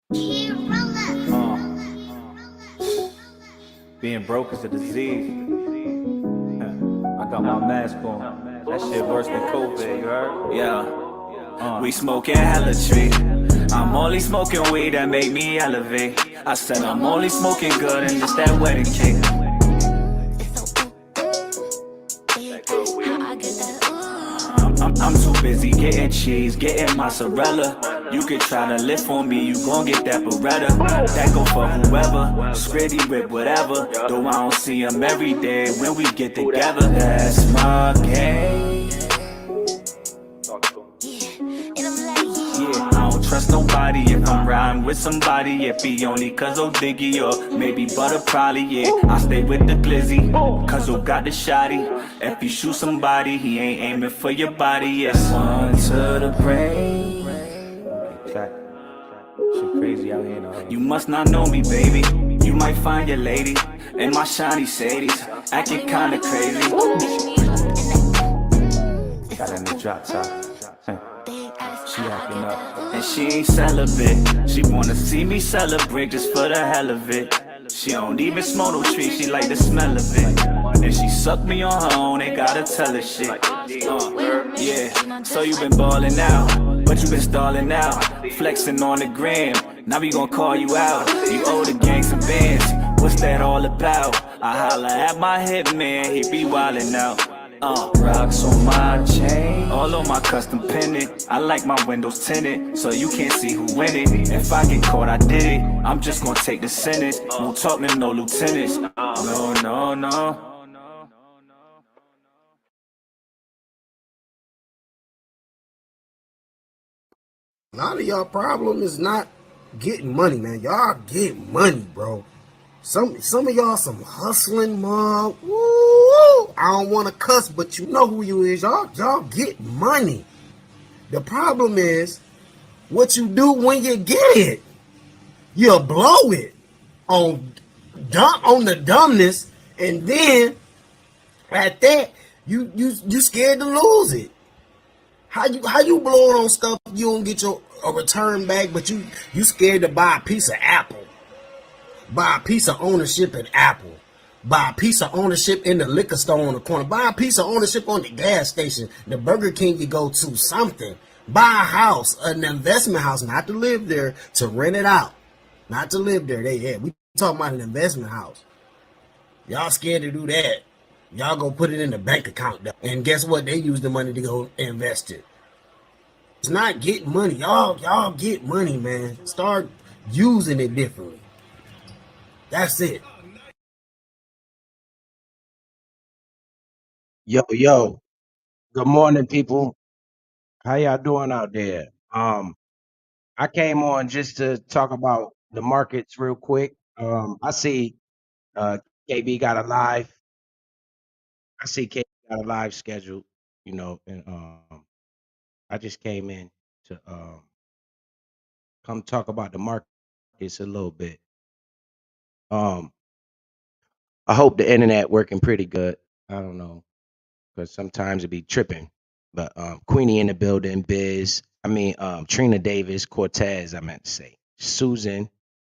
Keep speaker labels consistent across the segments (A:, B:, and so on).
A: Being broke is a disease. I got my mask on. That shit worse than COVID, you heard?
B: Yeah, we smoking hella tree. I'm only smoking weed that make me elevate. I said I'm only smoking good and it's that wedding cake. I'm too busy getting cheese, getting mozzarella. You could try to live for me, you gon' get that Beretta. That go for whoever, Scritty with whatever. Though I don't see him every day when we get together. That's my game. Yeah, I don't trust nobody if I'm riding with somebody. If he only cause old Diggy or maybe Butter probably, yeah. I stay with the glizzy, cause who got the shotty. If you shoot somebody, he ain't aiming for your body. It's one to the brain.
A: Exactly. Shit crazy out here now.
B: You must not know me, baby. You might find your lady in my shiny Sadies, acting kinda crazy.
A: Got in the drop top. She acting up.
B: And she ain't celibate. She wanna see me celebrate just for the hell of it. She don't even smoke no tree, she like the smell of it. And she sucked me on her own, ain't gotta tell her shit. Yeah, so you been ballin' out, but you been stallin' out. Flexing on the gram, now we gon' call you out. You owe the gang some bands, what's that all about? I holla at my hitman, he be wildin' out. Rocks on my chain, all on my custom pennant. I like my windows tinted, so you can't see who in it. If I get caught, I did it. I'm just gonna take the sentence. Won't talk to no lieutenants. No, no, no.
C: A lot of y'all problem is not getting money, man. Y'all get money, bro. Some of y'all some hustling mom. Woo! I don't want to cuss, but you know who you is. Y'all get money. The problem is what you do when you get it. You'll blow it on the dumbness, and then at that you scared to lose it. How you blow it on stuff you don't get your a return back, but you scared to buy a piece of Apple, buy a piece of ownership in Apple, buy a piece of ownership in the liquor store on the corner, buy a piece of ownership on the gas station, the Burger King you go to, something. Buy a house, an investment house, not to live there, to rent it out, not to live there. We talking about an investment house. Y'all scared to do that. Y'all go put it in the bank account, and guess what? They use the money to go invest it. It's not getting money. Y'all get money, man. Start using it differently. That's it.
D: Yo, good morning, people. How y'all doing out there? I came on just to talk about the markets real quick. I see uh KB got a live. I see KB got a live scheduled, and I just came in to come talk about the markets a little bit. Um, I hope the internet working pretty good. I don't know, because sometimes it be tripping. But Queenie in the building, Trina Davis, Cortez, I meant to say. Susan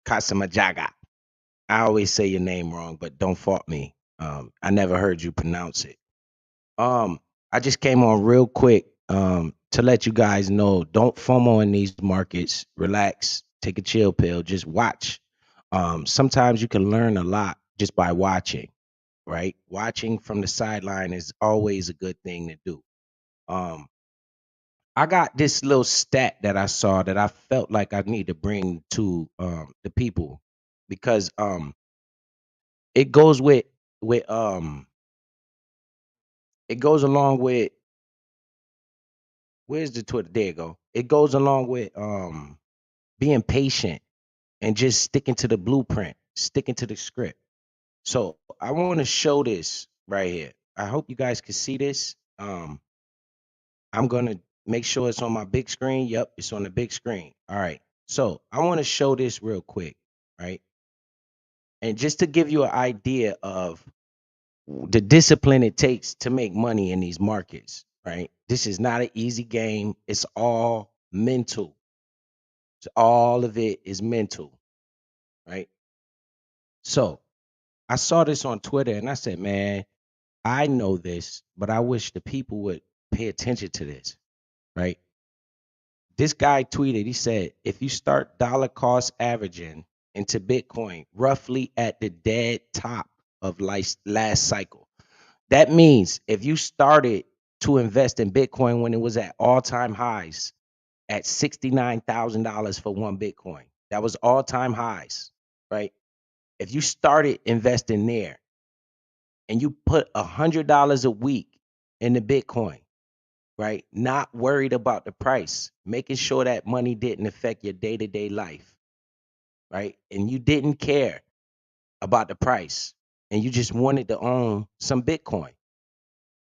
D: Casamajaga. I always say your name wrong, but don't fault me. I never heard you pronounce it. I just came on real quick to let you guys know, don't FOMO in these markets. Relax, take a chill pill, just watch. Sometimes you can learn a lot just by watching, right? Watching from the sideline is always a good thing to do. Um, I got this little stat that I saw that I felt like I need to bring to the people because it goes with it goes along with where's the Twitter? There you go. It goes along with being patient and just sticking to the blueprint, sticking to the script. So I want to show this right here. I hope you guys can see this. I'm gonna make sure it's on my big screen. Yep, it's on the big screen. All right. So I want to show this real quick, right? And just to give you an idea of the discipline it takes to make money in these markets, right? This is not an easy game. It's all mental. So all of it is mental, right? So I saw this on Twitter and I said, man, I know this, but I wish the people would pay attention to this, right? This guy tweeted, he said, if you start dollar cost averaging into Bitcoin roughly at the dead top of last cycle, that means if you started to invest in Bitcoin when it was at all-time highs at $69,000 for one Bitcoin, that was all-time highs, right? If you started investing there and you put $100 a week in the Bitcoin, right? Not worried about the price, making sure that money didn't affect your day-to-day life, right? And you didn't care about the price and you just wanted to own some Bitcoin,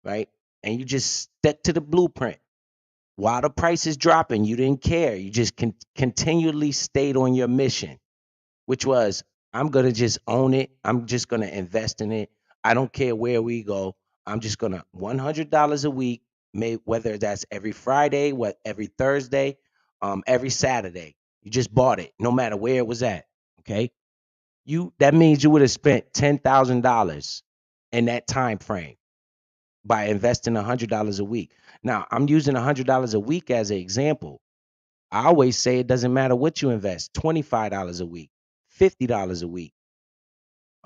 D: right? And you just stuck to the blueprint. While the price is dropping, you didn't care. You just continually stayed on your mission, which was, I'm going to just own it. I'm just going to invest in it. I don't care where we go. I'm just going to $100 a week, whether that's every Friday, every Thursday, every Saturday. You just bought it, no matter where it was at. Okay. That means you would have spent $10,000 in that time frame by investing $100 a week. Now, I'm using $100 a week as an example. I always say it doesn't matter what you invest, $25 a week, $50 a week.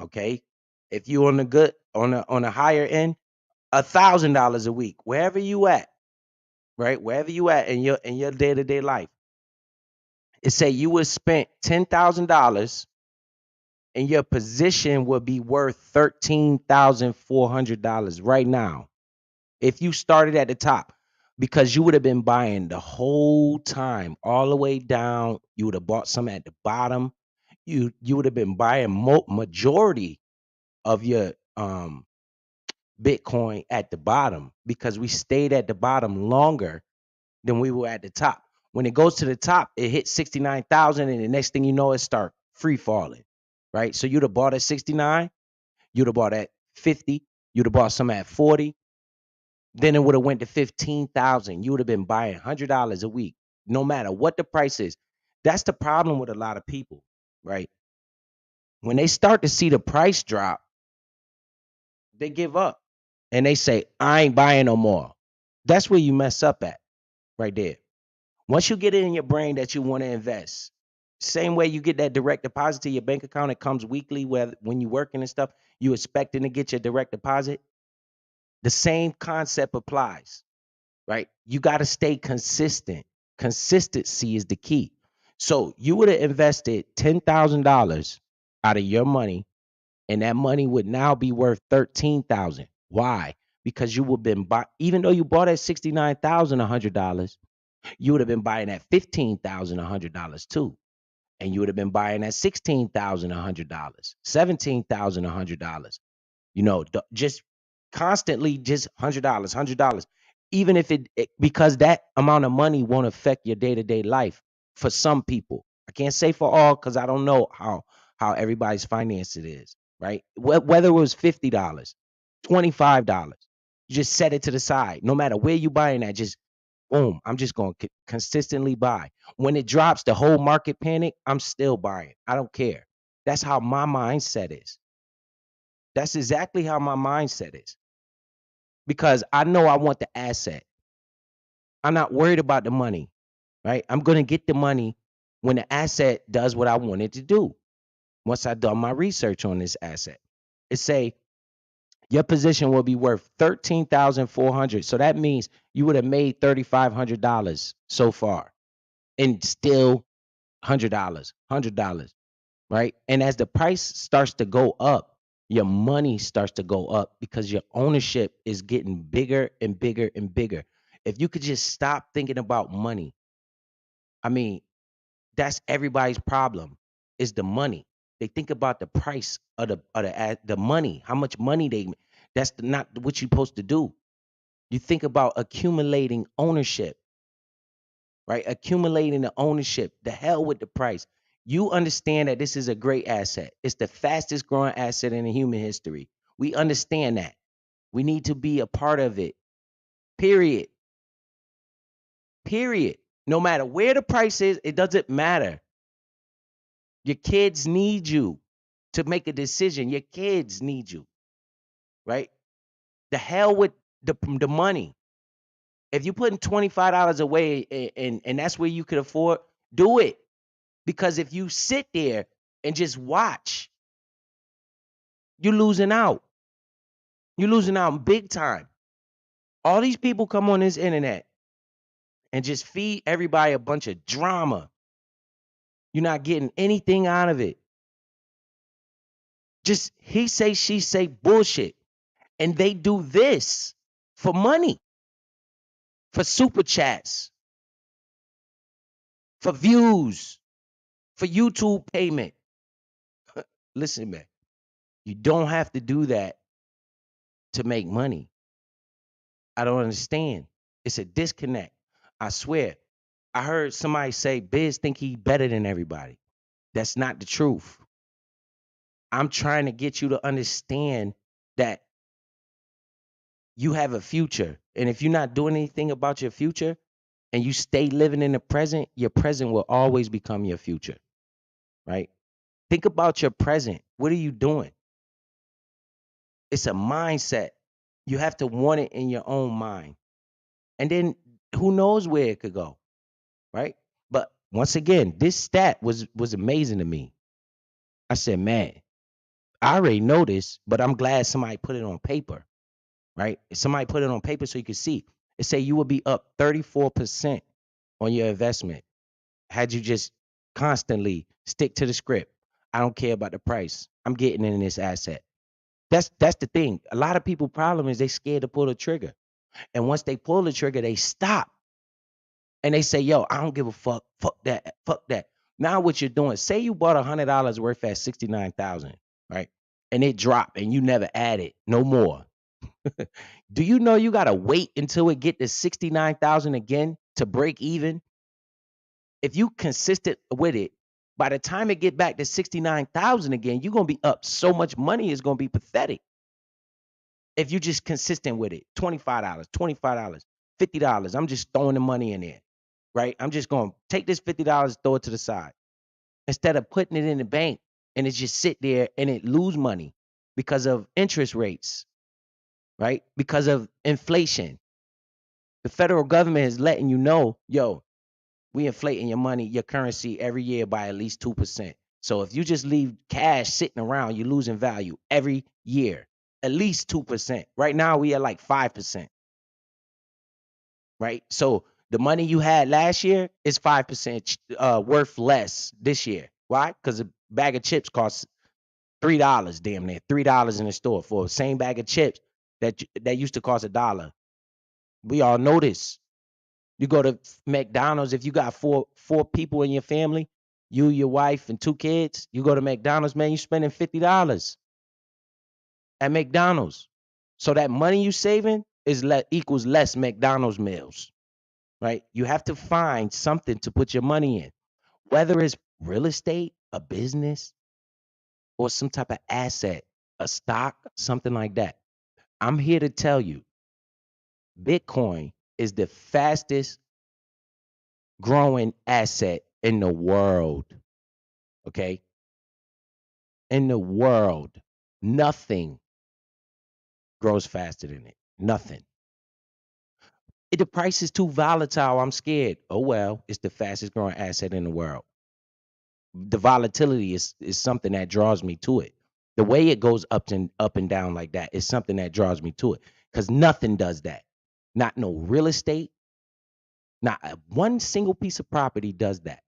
D: Okay. If you on a higher end, $1,000 a week, wherever you at, right? Wherever you at in your day-to-day life. It say you would spent $10,000 and your position would be worth $13,400 right now. If you started at the top, because you would have been buying the whole time, all the way down. You would have bought some at the bottom. You would have been buying majority of your Bitcoin at the bottom, because we stayed at the bottom longer than we were at the top. When it goes to the top, it hits 69,000, and the next thing you know, it start free falling, right? So you'd have bought at 69, you'd have bought at 50, you'd have bought some at 40. Then it would have went to 15,000. You would have been buying $100 a week, no matter what the price is. That's the problem with a lot of people, right? When they start to see the price drop, they give up and they say, I ain't buying no more. That's where you mess up at, right there. Once you get it in your brain that you want to invest, same way you get that direct deposit to your bank account, it comes weekly, when you're working and stuff, you expecting to get your direct deposit. The same concept applies, right? You got to stay consistent. Consistency is the key. So you would have invested $10,000 out of your money, and that money would now be worth 13,000. Why? Because you would have been even though you bought at $69,100, you would have been buying at $15,100 too. And you would have been buying at $16,100, $17,100. Just constantly, just $100. Even if because that amount of money won't affect your day-to-day life for some people. I can't say for all, because I don't know how everybody's finance it is, right? Whether it was $50, $25, you just set it to the side. No matter where you buying at, just boom, I'm just going to consistently buy. When it drops, the whole market panic, I'm still buying. I don't care. That's how my mindset is. That's exactly how my mindset is. Because I know I want the asset. I'm not worried about the money, right? I'm going to get the money when the asset does what I want it to do. Once I've done my research on this asset, it say your position will be worth 13,400. So that means you would have made $3,500 so far, and still $100, right? And as the price starts to go up, your money starts to go up, because your ownership is getting bigger and bigger and bigger. If you could just stop thinking about money, I mean, that's everybody's problem, is the money. They think about the price of the money, how much money they. That's not what you're supposed to do. You think about accumulating ownership, right? Accumulating the ownership. The hell with the price. You understand that this is a great asset. It's the fastest growing asset in human history. We understand that. We need to be a part of it. Period. Period. No matter where the price is, it doesn't matter. Your kids need you to make a decision. Your kids need you, right? The hell with the money. If you're putting $25 away and that's where you could afford, do it. Because if you sit there and just watch, you're losing out. You're losing out big time. All these people come on this internet and just feed everybody a bunch of drama. You're not getting anything out of it. Just he say, she say bullshit. And they do this for money, for super chats, for views, for YouTube payment. Listen, man, you don't have to do that to make money. I don't understand. It's a disconnect. I swear. I heard somebody say Biz think he better than everybody. That's not the truth. I'm trying to get you to understand that you have a future. And if you're not doing anything about your future and you stay living in the present, your present will always become your future, right? Think about your present. What are you doing? It's a mindset. You have to want it in your own mind. And then who knows where it could go, right? But once again, this stat was amazing to me. I said, man, I already know this, but I'm glad somebody put it on paper, right? Somebody put it on paper so you can see. It say you will be up 34% on your investment had you just constantly stick to the script. I don't care about the price. I'm getting in this asset. That's the thing. A lot of people' problem is they scared to pull the trigger. And once they pull the trigger, they stop. And they say, yo, I don't give a fuck. Fuck that. Fuck that. Now what you're doing, say you bought $100 worth at 69,000, right? And it dropped and you never added no more. Do you know you gotta wait until it get to 69,000 again to break even? If you consistent with it, by the time it get back to 69,000 again, you're gonna be up so much money is gonna be pathetic. If you just consistent with it, $25, $25, $50, I'm just throwing the money in there, right? I'm just gonna take this $50, throw it to the side instead of putting it in the bank and it just sit there and it lose money because of interest rates, right? Because of inflation. The federal government is letting you know, yo, we inflating your money, your currency every year by at least 2%. So if you just leave cash sitting around, you're losing value every year, at least 2%. Right now, we are like 5%, right? So the money you had last year is 5% worth less this year. Why? Because a bag of chips costs $3, damn near $3 in the store for the same bag of chips that used to cost $1. We all know this. You go to McDonald's, if you got four people in your family, you, your wife, and 2 kids, you go to McDonald's, man, you spending $50 at McDonald's. So that money you saving is equals less McDonald's meals, right? You have to find something to put your money in, whether it's real estate, a business, or some type of asset, a stock, something like that. I'm here to tell you, Bitcoin is the fastest growing asset in the world. Okay. In the world, nothing grows faster than it. Nothing. If the price is too volatile, I'm scared. Oh well, it's the fastest growing asset in the world. The volatility is something that draws me to it. The way it goes up and down like that is something that draws me to it. Because nothing does that. Not no real estate, not one single piece of property does that.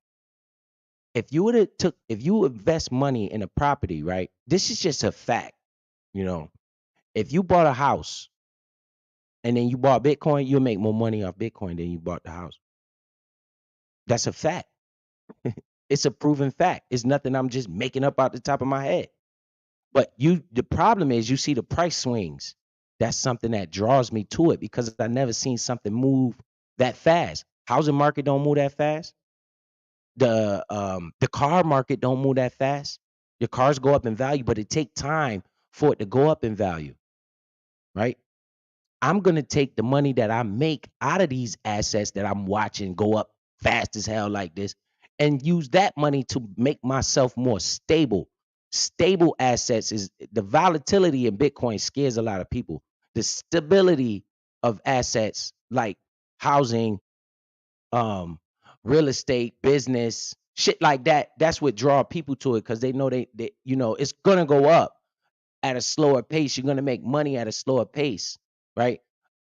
D: If you invest money in a property, right? This is just a fact, you know. If you bought a house and then you bought Bitcoin, you'll make more money off Bitcoin than you bought the house. That's a fact. It's a proven fact. It's nothing I'm just making up out the top of my head. But the problem is you see the price swings. That's something that draws me to it because I never seen something move that fast. Housing market don't move that fast. The car market don't move that fast. Your cars go up in value, but it take time for it to go up in value, right? I'm gonna take the money that I make out of these assets that I'm watching go up fast as hell like this, and use that money to make myself more stable. Stable assets is the volatility in Bitcoin scares a lot of people. The stability of assets like housing, um, real estate, business, shit like that. That's what draw people to it because they know they it's gonna go up at a slower pace. You're gonna make money at a slower pace, right?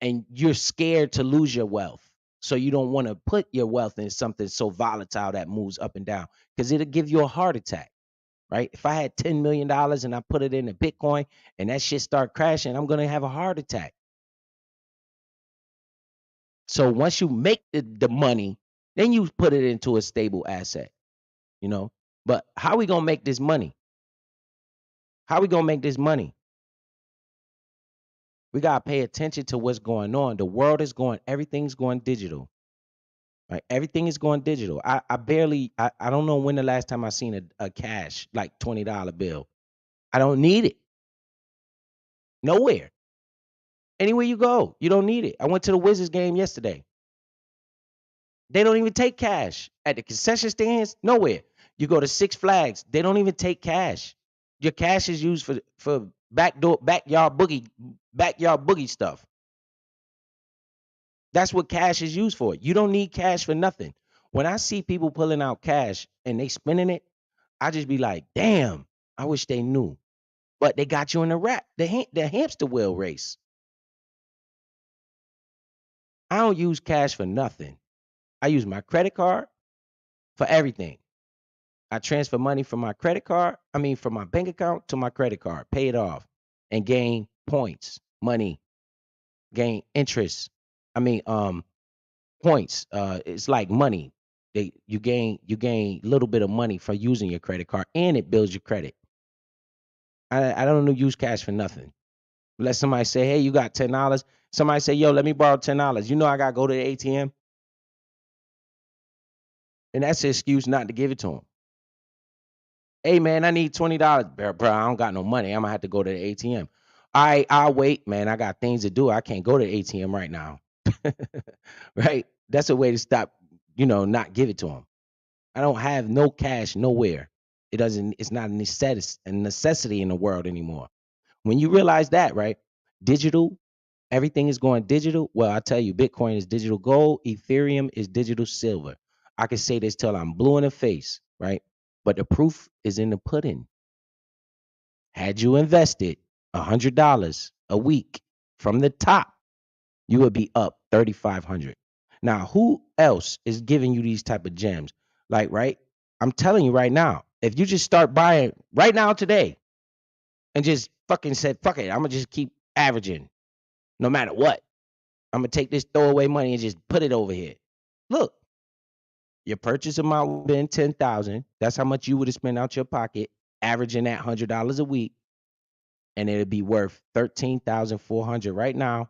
D: And you're scared to lose your wealth. So you don't want to put your wealth in something so volatile that moves up and down because it'll give you a heart attack, right? If I had $10 million and I put it into Bitcoin and that shit start crashing, I'm gonna have a heart attack. So once you make the money, then you put it into a stable asset, you know. But how we gonna make this money? How we gonna make this money? We gotta pay attention to what's going on. The world is going, everything's going digital. Right? Everything is going digital. I don't know when the last time I seen a cash like $20 bill. I don't need it. Nowhere. Anywhere you go, you don't need it. I went to the Wizards game yesterday. They don't even take cash. At the concession stands, nowhere. You go to Six Flags, they don't even take cash. Your cash is used for backyard boogie stuff. That's what cash is used for. You don't need cash for nothing. When I see people pulling out cash and they spending it, I just be like, damn, I wish they knew. But they got you in the hamster wheel race. I don't use cash for nothing. I use my credit card for everything. I transfer money from my from my bank account to my credit card, pay it off, and gain points, money, gain interest. I mean, points. It's like money. You gain a little bit of money for using your credit card, and it builds your credit. I don't use cash for nothing. Let somebody say, hey, you got $10. Somebody say, yo, let me borrow $10. You know I gotta go to the ATM, and that's an excuse not to give it to them. Hey man, I need $20. Bro, I don't got no money. I'm gonna have to go to the ATM. All right, I'll wait, man. I got things to do. I can't go to the ATM right now. Right? That's a way to stop, not give it to them. I don't have no cash nowhere. It's not a necessity in the world anymore. When you realize that, right? Digital, everything is going digital. Well, I tell you, Bitcoin is digital gold, Ethereum is digital silver. I can say this till I'm blue in the face, right? But the proof is in the pudding. Had you invested $100 a week from the top, you would be up 3,500. Now, who else is giving you these type of gems? Like, right? I'm telling you right now, if you just start buying right now today and just fucking said, fuck it, I'm gonna just keep averaging no matter what. I'm gonna take this throwaway money and just put it over here. Look, your purchase amount would have been 10,000. That's how much you would have spent out your pocket, averaging that $100 a week, and it'd be worth 13,400 right now.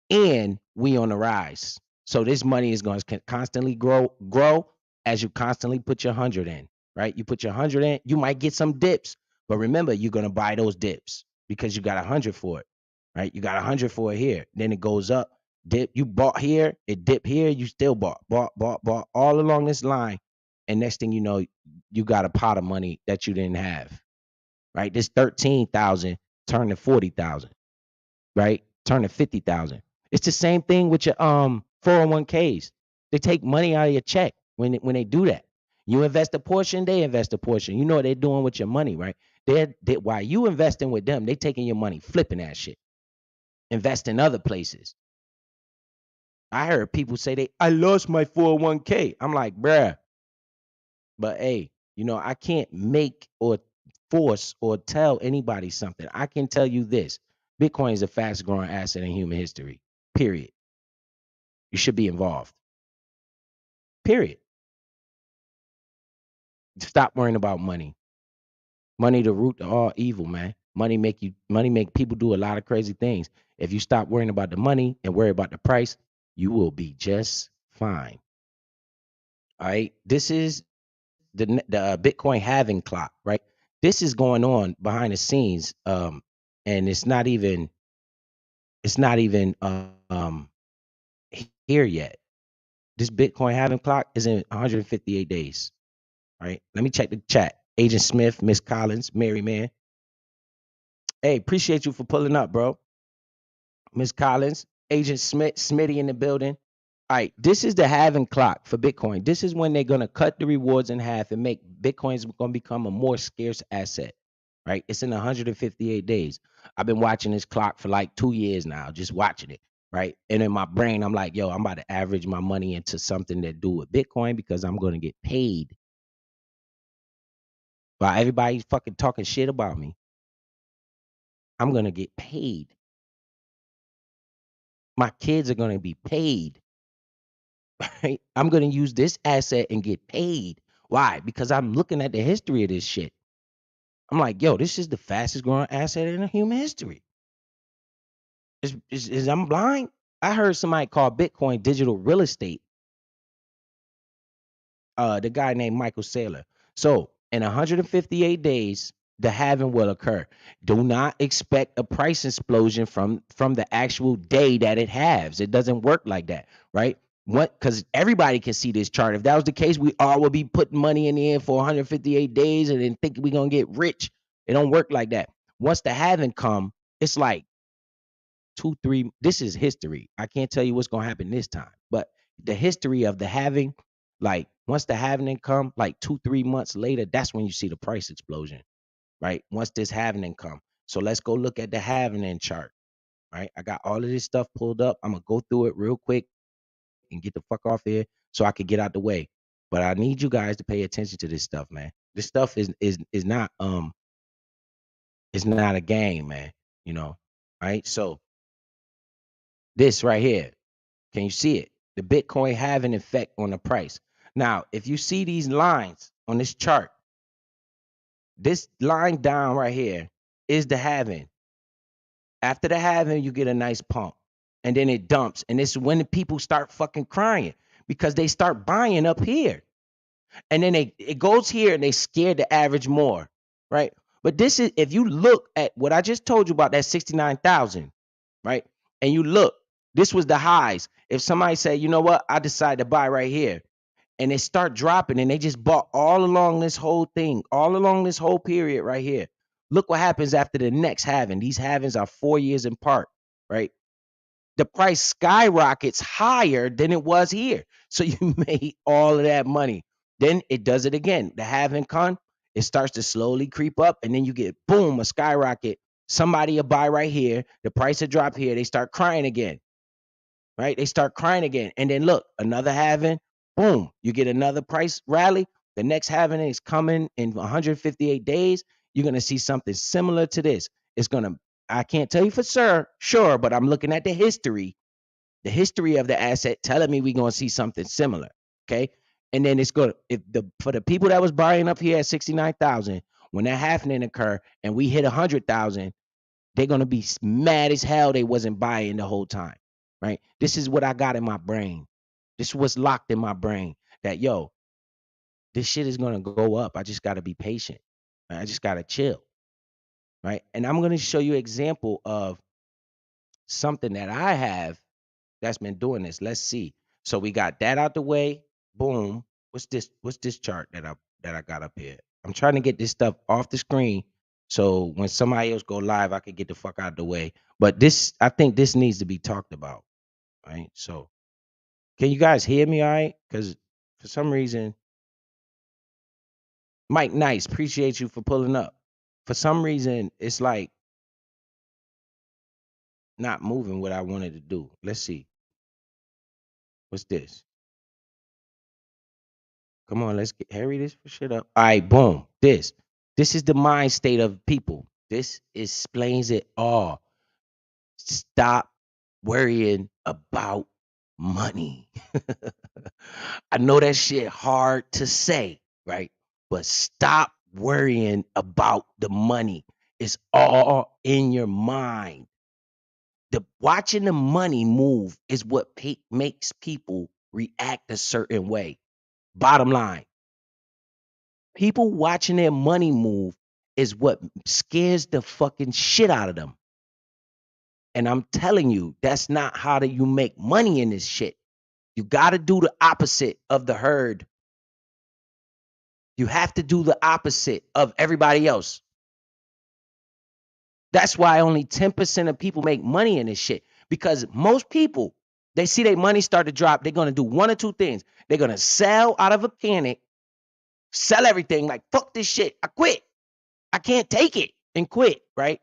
D: And we on the rise. So this money is going to constantly grow as you constantly put your 100 in, right? You put your 100 in, you might get some dips, but remember, you're going to buy those dips because you got 100 for it, right? You got 100 for it here. Then it goes up, dip, you bought here, it dip here, you still bought all along this line. And next thing you know, you got a pot of money that you didn't have, right? This 13,000 turned to 40,000, right? Turn to 50,000. It's the same thing with your 401ks. They take money out of your check when they do that. You invest a portion, they invest a portion. You know what they're doing with your money, right? While you investing with them, they taking your money, flipping that shit, invest in other places. I heard people say I lost my 401k. I'm like, bruh. But hey, I can't make or force or tell anybody something. I can tell you this. Bitcoin is the fastest growing asset in human history. Period. You should be involved. Period. Stop worrying about money. Money the root of all evil, man. Money make people do a lot of crazy things. If you stop worrying about the money and worry about the price, you will be just fine. All right. This is the Bitcoin halving clock, right? This is going on behind the scenes, and it's not even here yet. This Bitcoin halving clock is in 158 days. Right? Let me check the chat. Agent Smith, Miss Collins, Mary Man. Hey, appreciate you for pulling up, bro. Miss Collins, Agent Smith, Smitty in the building. All right, this is the halving clock for Bitcoin. This is when they're gonna cut the rewards in half and make Bitcoin's gonna become a more scarce asset. Right? It's in 158 days. I've been watching this clock for like 2 years now, just watching it. Right? And in my brain, I'm like, yo, I'm about to average my money into something that do with Bitcoin because I'm gonna get paid. While everybody fucking talking shit about me, I'm gonna get paid. My kids are gonna be paid. Right? I'm gonna use this asset and get paid. Why? Because I'm looking at the history of this shit. I'm like, yo, this is the fastest growing asset in human history. Is I'm blind? I heard somebody call Bitcoin digital real estate. The guy named Michael Saylor. So in 158 days, the halving will occur. Do not expect a price explosion from the actual day that it halves. It doesn't work like that, right? What? Because everybody can see this chart. If that was the case, we all would be putting money in the end for 158 days and then think we're gonna get rich. It don't work like that. Once the halving come, it's like 2, 3. This is history. I can't tell you what's gonna happen this time, but the history of the halving, like once the halving come, like 2, 3 months later, that's when you see the price explosion, right? Once this halving come. So let's go look at the halving chart, right? I got all of this stuff pulled up. I'm gonna go through it real quick and get the fuck off here so I could get out the way. But I need you guys to pay attention to this stuff, man. This stuff is not it's not a game, man. You know, right? So this right here. Can you see it? The Bitcoin have an effect on the price. Now, if you see these lines on this chart, this line down right here is the halving. After the halving, you get a nice pump and then it dumps. And it's when the people start fucking crying because they start buying up here. And then it goes here and they scared the average more, right? But this is, if you look at what I just told you about that 69,000, right? And you look, this was the highs. If somebody say, you know what, I decided to buy right here, and they start dropping and they just bought all along this whole thing, all along this whole period right here. Look what happens after the next halving. These halvings are 4 years apart, right? The price skyrockets higher than it was here. So you made all of that money. Then it does it again. The halving con, it starts to slowly creep up, and then you get boom, a skyrocket. Somebody will buy right here. The price will drop here. They start crying again, right? They start crying again. And then look, another halving, boom, you get another price rally. The next halving is coming in 158 days. You're going to see something similar to this. It's going to, I can't tell you for sure, but I'm looking at the history of the asset telling me we're going to see something similar. Okay. And then it's going to, for the people that was buying up here at 69,000, when that halving occur and we hit 100,000, they're going to be mad as hell they wasn't buying the whole time, right? This is what I got in my brain. This is what's locked in my brain that, yo, this shit is going to go up. I just got to be patient. Right? I just got to chill, right? And I'm going to show you an example of something that I have that's been doing this. Let's see. So we got that out the way. Boom. What's this? What's this chart that I got up here? I'm trying to get this stuff off the screen so when somebody else go live, I can get the fuck out of the way. But this, I think this needs to be talked about. Right. So can you guys hear me all right? Because for some reason, Mike Nice, appreciate you for pulling up. For some reason, it's like not moving what I wanted to do. Let's see. What's this? Come on, let's hurry this shit up. All right, boom. This is the mind state of people. This explains it all. Stop worrying about money. I know that shit hard to say, right? But stop worrying about the money. It's all in your mind. The watching the money move is what makes people react a certain way. Bottom line, people watching their money move is what scares the fucking shit out of them. And I'm telling you, that's not how you make money in this shit. You got to do the opposite of the herd. You have to do the opposite of everybody else. That's why only 10% of people make money in this shit. Because most people, they see their money start to drop. They're going to do one or two things. They're going to sell out of a panic, sell everything like, fuck this shit. I quit. I can't take it, and quit, right?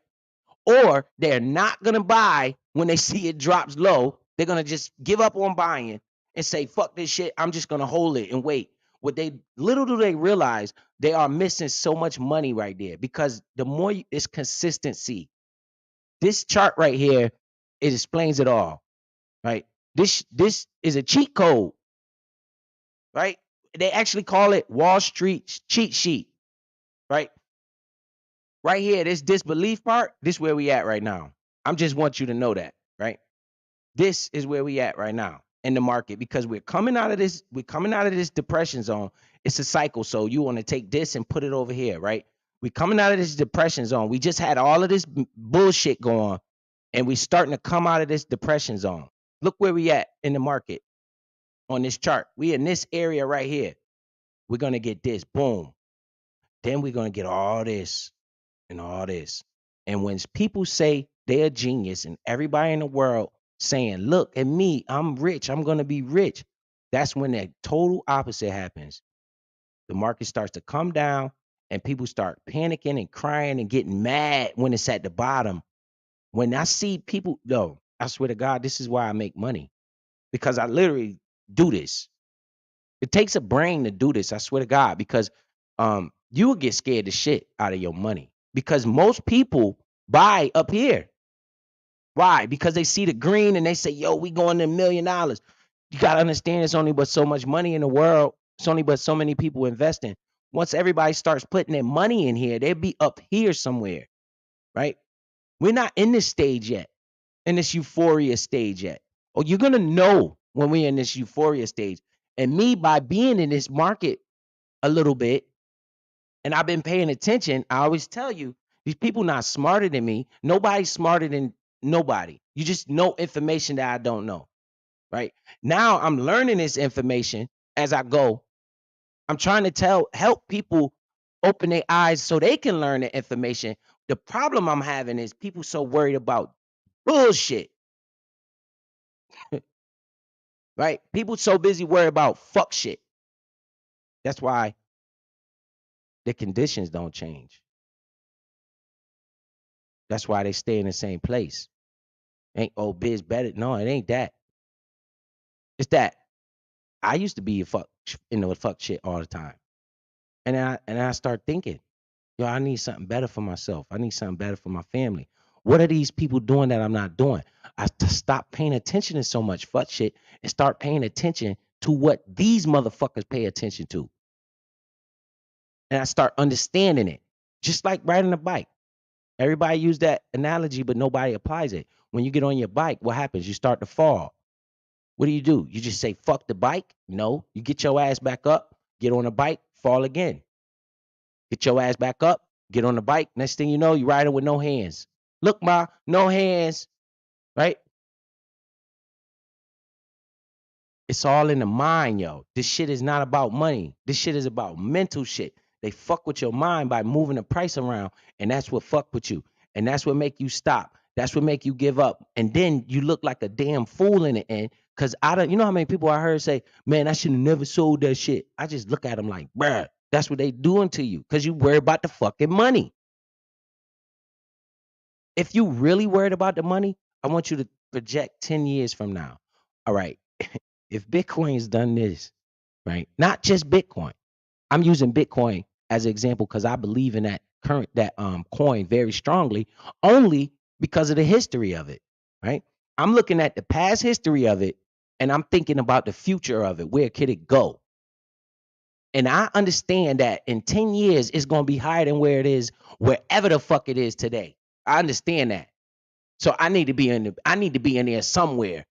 D: Or they're not going to buy when they see it drops low. They're going to just give up on buying and say, fuck this shit. I'm just going to hold it and wait. Little do they realize they are missing so much money right there, because the more it's consistency. This chart right here, it explains it all, right? This is a cheat code, right? They actually call it Wall Street cheat sheet, right? Right here, this disbelief part, this is where we at right now. I'm just want you to know that, right? This is where we at right now in the market, because we're coming out of this depression zone. It's a cycle. So you want to take this and put it over here, right? We're coming out of this depression zone. We just had all of this bullshit going on, and we're starting to come out of this depression zone. Look where we at in the market on this chart. We in this area right here. We're going to get this, boom. Then we're going to get all this and all this. And when people say they're a genius and everybody in the world saying, look at me, I'm rich, I'm going to be rich, that's when the total opposite happens. The market starts to come down and people start panicking and crying and getting mad when it's at the bottom. When I see people, though, I swear to God, this is why I make money, because I literally do this. It takes a brain to do this, I swear to God, because you will get scared to shit out of your money, because most people buy up here. Why? Because they see the green and they say, yo, we going to $1 million. You got to understand, it's only but so much money in the world. It's only but so many people investing. Once everybody starts putting their money in here, they'll be up here somewhere, right? We're not in this stage yet, in this euphoria stage yet. Or you're going to know when we're in this euphoria stage. And me, by being in this market a little bit, and I've been paying attention, I always tell you, these people not smarter than me. Nobody's smarter than nobody. You just know information that I don't know, right? Now I'm learning this information as I go. I'm trying to help people open their eyes so they can learn the information. The problem I'm having is people so worried about bullshit, right? People so busy worried about fuck shit. That's why the conditions don't change. That's why they stay in the same place. Ain't biz better. No, it ain't that. It's that I used to be a fuck fuck shit all the time. And I start thinking, yo, I need something better for myself. I need something better for my family. What are these people doing that I'm not doing? I stop paying attention to so much fuck shit and start paying attention to what these motherfuckers pay attention to. And I start understanding it. Just like riding a bike. Everybody use that analogy, but nobody applies it. When you get on your bike, what happens? You start to fall. What do? You just say, fuck the bike? No. You get your ass back up, get on a bike, fall again. Get your ass back up, get on the bike. Next thing you know, you riding with no hands. Look, ma, no hands, right? It's all in the mind, yo. This shit is not about money. This shit is about mental shit. They fuck with your mind by moving the price around, and that's what fuck with you. And that's what make you stop. That's what make you give up. And then you look like a damn fool in the end. Cause you know how many people I heard say, man, I should have never sold that shit. I just look at them like, bruh, that's what they doing to you. Cause you worry about the fucking money. If you really worried about the money, I want you to project 10 years from now. All right. If Bitcoin's done this, right? Not just Bitcoin. I'm using Bitcoin as an example because I believe in that coin very strongly, only because of the history of it, right? I'm looking at the past history of it and I'm thinking about the future of it. Where could it go? And I understand that in 10 years, it's going to be higher than where it is, wherever the fuck it is today. I understand that. So I need to be in there somewhere.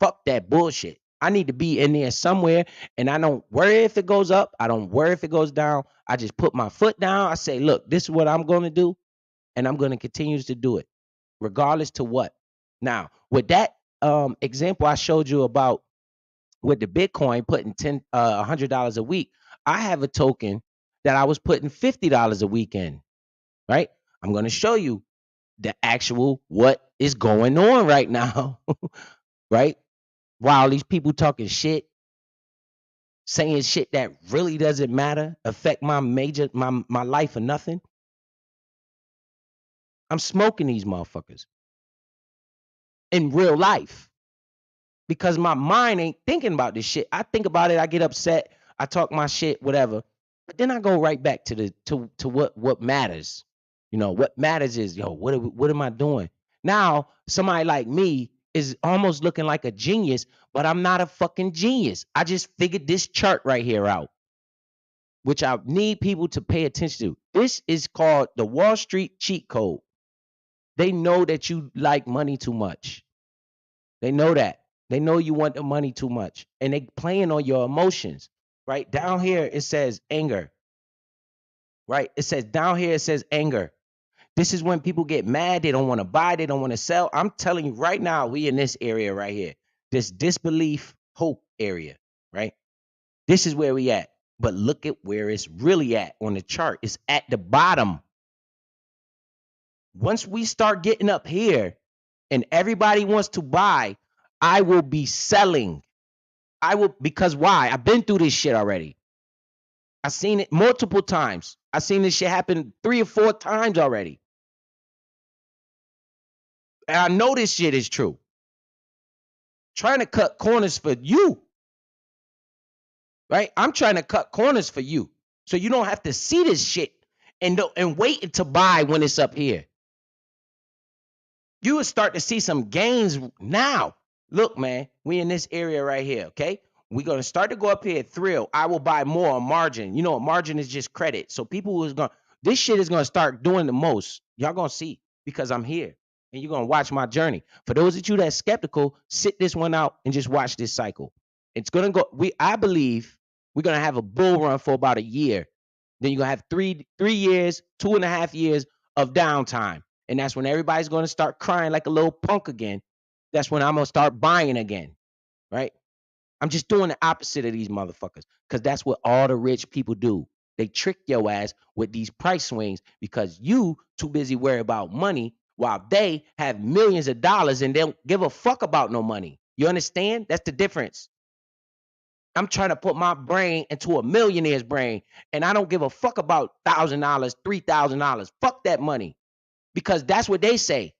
D: Fuck that bullshit. I need to be in there somewhere, and I don't worry if it goes up. I don't worry if it goes down. I just put my foot down. I say, look, this is what I'm going to do, and I'm going to continue to do it, regardless to what. Now, with that example I showed you about with the Bitcoin putting $100 a week. I have a token that I was putting $50 a week in, right? I'm going to show you the actual what is going on right now, right? While these people talking shit, saying shit that really doesn't matter, affect my life or nothing. I'm smoking these motherfuckers in real life because my mind ain't thinking about this shit. I think about it, I get upset, I talk my shit, whatever. But then I go right back to the to what matters. You know, what matters is, yo, what am I doing? Now, somebody like me is almost looking like a genius, but I'm not a fucking genius. I just figured this chart right here out, which I need people to pay attention to. This is called the Wall Street cheat code. They know that you like money too much. They know that. They know you want the money too much. And they playing on your emotions. Right? Down here it says anger. Right? It says down here it says anger. This is when people get mad, they don't want to buy, they don't want to sell. I'm telling you right now, we in this area right here. This disbelief hope area, right? This is where we at. But look at where it's really at on the chart. It's at the bottom. Once we start getting up here and everybody wants to buy, I will be selling. I will, because why? I've been through this shit already. I've seen it multiple times. I've seen this shit happen 3 or 4 times already. And I know this shit is true. Trying to cut corners for you. Right? I'm trying to cut corners for you. So you don't have to see this shit and wait to buy when it's up here. You will start to see some gains now. Look, man, we in this area right here, okay? We're going to start to go up here at Thrill. I will buy more on margin. You know, a margin is just credit. So people who's going, this shit is going to start doing the most. Y'all going to see because I'm here and you're going to watch my journey. For those of you that's skeptical, sit this one out and just watch this cycle. It's going to go, I believe we're going to have a bull run for about a year. Then you're going to have 3 years, 2.5 years of downtime. And that's when everybody's going to start crying like a little punk again. That's when I'm going to start buying again, right? I'm just doing the opposite of these motherfuckers because that's what all the rich people do. They trick your ass with these price swings because you too busy worried about money while they have millions of dollars and they don't give a fuck about no money. You understand? That's the difference. I'm trying to put my brain into a millionaire's brain and I don't give a fuck about $1,000, $3,000. Fuck that money. Because that's what they say.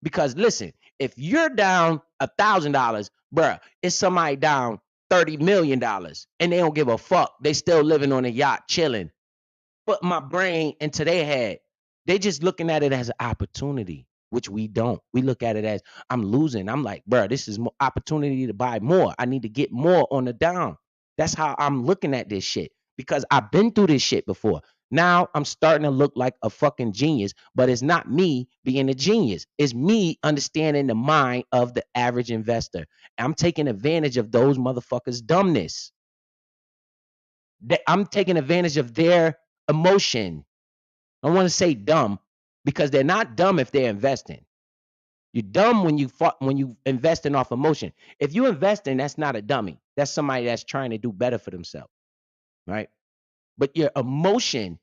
D: Because listen, if you're down $1,000, bruh, it's somebody down $30 million and they don't give a fuck. They still living on a yacht chilling. Put my brain into their head. They just looking at it as an opportunity, which we don't. We look at it as I'm losing. I'm like, bruh, this is opportunity to buy more. I need to get more on the down. That's how I'm looking at this shit because I've been through this shit before. Now I'm starting to look like a fucking genius, but it's not me being a genius. It's me understanding the mind of the average investor. I'm taking advantage of those motherfuckers' dumbness. I'm taking advantage of their emotion. I want to say dumb because they're not dumb if they're investing. You're dumb when you investing off emotion. If you investing, that's not a dummy. That's somebody that's trying to do better for themselves, right? But your emotion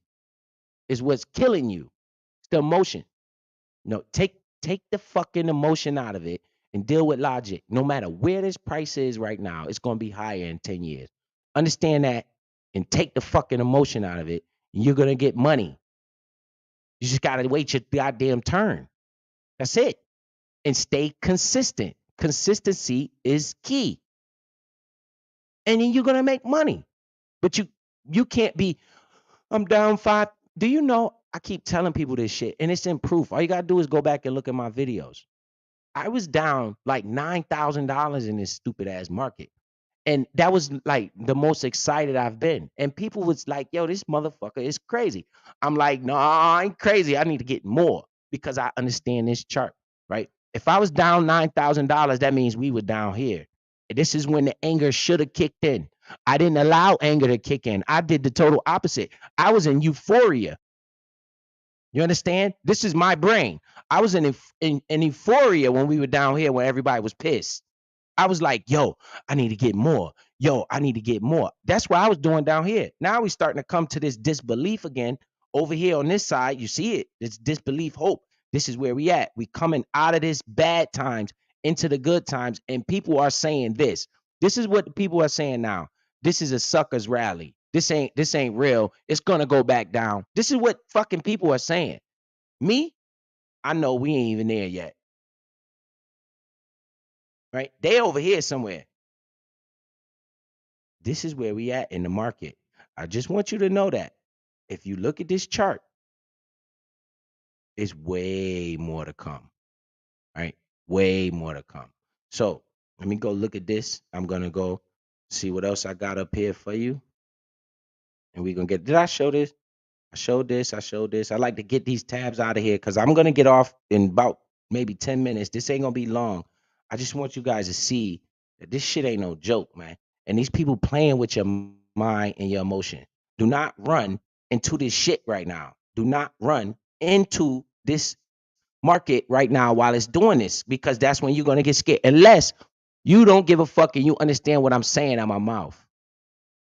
D: is what's killing you. It's the emotion. No, take the fucking emotion out of it and deal with logic. No matter where this price is right now, it's going to be higher in 10 years. Understand that and take the fucking emotion out of it. And you're going to get money. You just got to wait your goddamn turn. That's it. And stay consistent. Consistency is key. And then you're going to make money. But you can't be, I'm down 5. Do you know, I keep telling people this shit and it's in proof. All you got to do is go back and look at my videos. I was down like $9,000 in this stupid ass market. And that was like the most excited I've been. And people was like, yo, this motherfucker is crazy. I'm like, no, I ain't crazy. I need to get more because I understand this chart, right? If I was down $9,000, that means we were down here. And this is when the anger should have kicked in. I didn't allow anger to kick in. I did the total opposite. I was in euphoria. You understand? This is my brain. I was in euphoria when we were down here when everybody was pissed. I was like, yo, I need to get more. Yo, I need to get more. That's what I was doing down here. Now we starting to come to this disbelief again. Over here on this side, you see it. It's disbelief, hope. This is where we at. We coming out of this bad times into the good times, and people are saying this. This is what the people are saying now. This is a suckers rally. This ain't real. It's gonna go back down. This is what fucking people are saying. Me, I know we ain't even there yet. Right? They over here somewhere. This is where we at in the market. I just want you to know that. If you look at this chart, it's way more to come. Right? Way more to come. So let me go look at this. I'm gonna go see what else I got up here for you. And we're gonna get, did I show this? I showed this. I showed this. I like to get these tabs out of here because I'm gonna get off in about maybe 10 minutes. This ain't gonna be long. I just want you guys to see that this shit ain't no joke, man. And these people playing with your mind and your emotion. Do not run into this shit right now. Do not run into this market right now while it's doing this, because that's when you're gonna get scared. Unless you don't give a fuck and you understand what I'm saying out my mouth.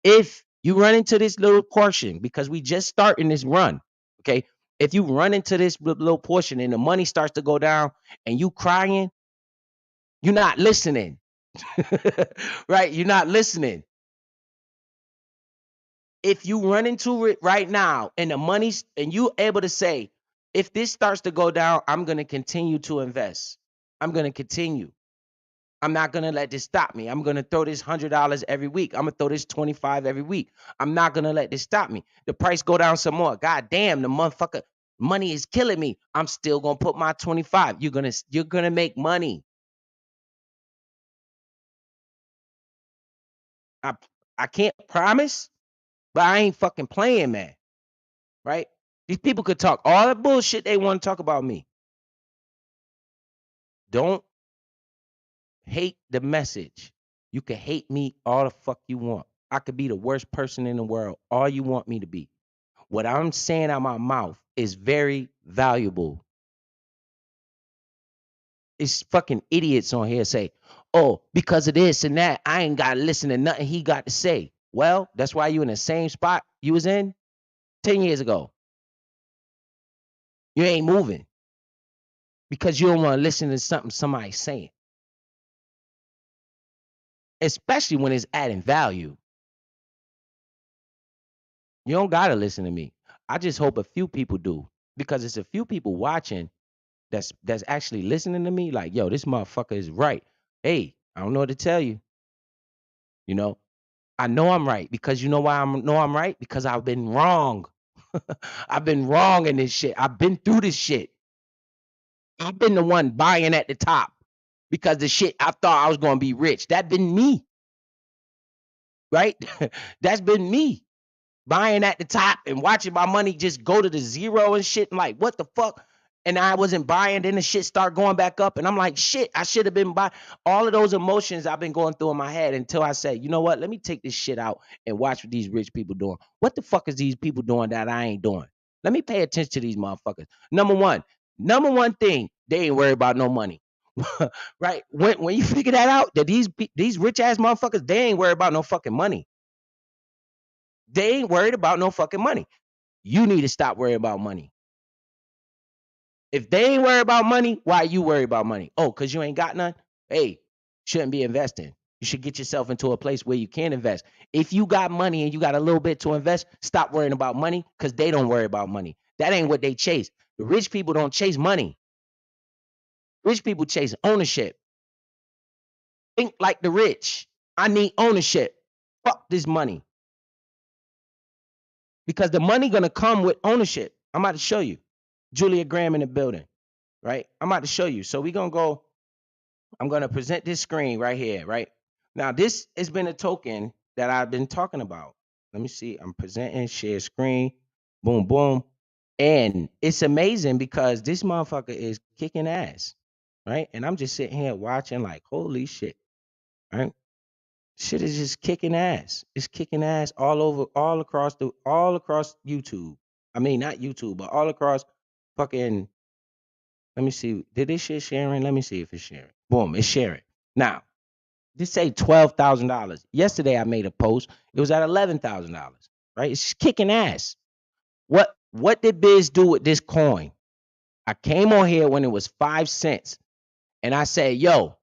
D: If you run into this little portion, because we just starting this run, okay? If you run into this little portion and the money starts to go down and you crying, you're not listening. Right? You're not listening. If you run into it right now and the money's, and you able to say, if this starts to go down, I'm going to continue to invest. I'm going to continue. I'm not gonna let this stop me. I'm gonna throw this $100 every week. I'm gonna throw this 25 every week. I'm not gonna let this stop me. The price go down some more. God damn, the motherfucker money is killing me. I'm still gonna put my 25. You're gonna make money. I I can't promise, but I ain't fucking playing, man. Right? These people could talk all the bullshit they want to talk about me. Don't hate the message. You can hate me all the fuck you want. I could be the worst person in the world, all you want me to be. What I'm saying out my mouth is very valuable. It's fucking idiots on here say, oh, because of this and that, I ain't got to listen to nothing he got to say. Well, that's why you in the same spot you was in 10 years ago. You ain't moving because you don't want to listen to something somebody's saying, especially when it's adding value. You don't got to listen to me. I just hope a few people do, because it's a few people watching that's actually listening to me like, yo, this motherfucker is right. Hey, I don't know what to tell you. You know, I know I'm right, because you know why I know I'm right? Because I've been wrong. I've been wrong in this shit. I've been through this shit. I've been the one buying at the top because the shit I thought I was going to be rich. That been me, right? That's been me buying at the top and watching my money just go to the zero and shit. I'm like, what the fuck? And I wasn't buying. Then the shit start going back up. And I'm like, shit, I should have been buying. All of those emotions I've been going through in my head until I said, you know what? Let me take this shit out and watch what these rich people doing. What the fuck is these people doing that I ain't doing? Let me pay attention to these motherfuckers. Number one thing, they ain't worried about no money. Right? When you figure that out, that these rich ass motherfuckers, they ain't worried about no fucking money. They ain't worried about no fucking money. You need to stop worrying about money. If they ain't worried about money, why you worry about money? Oh, because you ain't got none? Hey, shouldn't be investing. You should get yourself into a place where you can invest. If you got money and you got a little bit to invest, stop worrying about money, because they don't worry about money. That ain't what they chase. The rich people don't chase money. Rich people chase ownership. Think like the rich. I need ownership. Fuck this money. Because the money gonna come with ownership. I'm about to show you. Julia Graham in the building, right? I'm about to show you. So we're gonna go. I'm gonna present this screen right here, right? Now, this has been a token that I've been talking about. Let me see. I'm presenting, share screen, boom, boom. And it's amazing because this motherfucker is kicking ass, right? And I'm just sitting here watching like, holy shit, right? Shit is just kicking ass. It's kicking ass all over, all across YouTube. I mean, not YouTube, but all across fucking. Let me see. Did this shit sharing? Let me see if it's sharing. Boom, it's sharing. Now, Just say $12,000. Yesterday I made a post. It was at $11,000. Right? It's kicking ass. What did Biz do with this coin? I came on here when it was 5 cents, and I said, "Yo,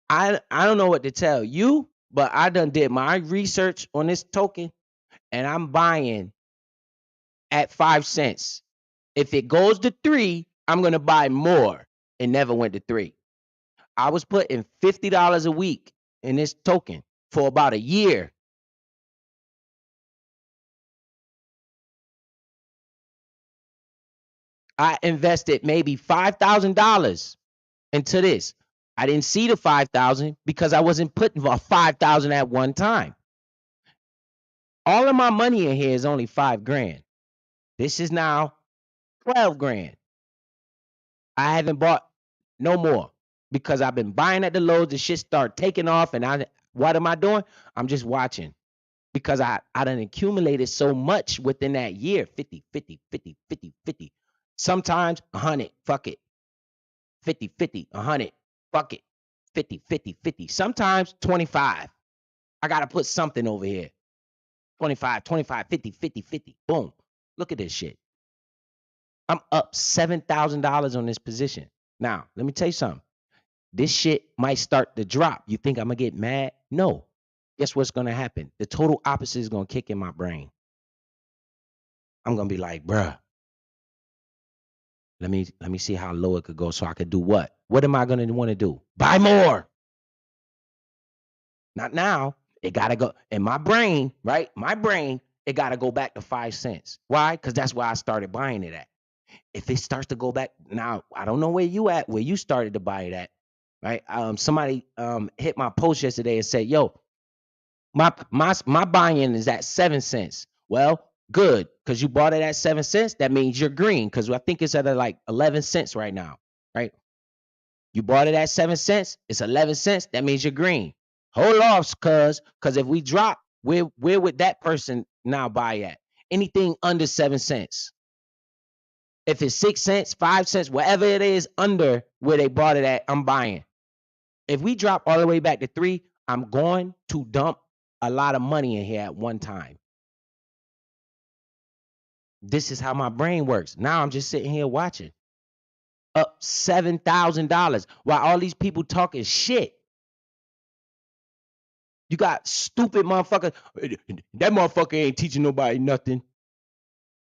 D: I don't know what to tell you, but I done did my research on this token, and I'm buying at 5 cents. If it goes to 3, I'm gonna buy more." It never went to 3. I was putting $50 a week in this token for about a year. I invested maybe $5,000 into this. I didn't see the 5,000 because I wasn't putting 5,000 at one time. All of my money in here is only 5 grand. This is now 12 grand. I haven't bought no more because I've been buying at the lows. The shit start taking off, and what am I doing? I'm just watching because I done accumulated so much within that year. 50, 50, 50, 50, 50. Sometimes 100, fuck it. 50, 50, 100, fuck it. 50, 50, 50. Sometimes 25. I got to put something over here. 25, 25, 50, 50, 50. Boom. Look at this shit. I'm up $7,000 on this position. Now, let me tell you something. This shit might start to drop. You think I'm going to get mad? No. Guess what's going to happen? The total opposite is going to kick in my brain. I'm going to be like, bruh, let me see how low it could go so I could do what? What am I going to want to do? Buy more. Not now. It got to go. In my brain, right? My brain, it got to go back to 5 cents. Why? Because that's where I started buying it at. If it starts to go back, now, I don't know where you started to buy it at, right? Somebody hit my post yesterday and said, yo, my buy-in is at 7 cents. Well, good, because you bought it at 7 cents. That means you're green, because I think it's at like 11 cents right now, right? You bought it at 7 cents. It's 11 cents. That means you're green. Hold off, because if we drop, where would that person now buy at? Anything under 7 cents. If it's 6 cents, 5 cents, whatever it is under where they bought it at, I'm buying. If we drop all the way back to 3, I'm going to dump a lot of money in here at one time. This is how my brain works. Now I'm just sitting here watching. Up $7,000 while all these people talking shit. You got stupid motherfuckers. That motherfucker ain't teaching nobody nothing.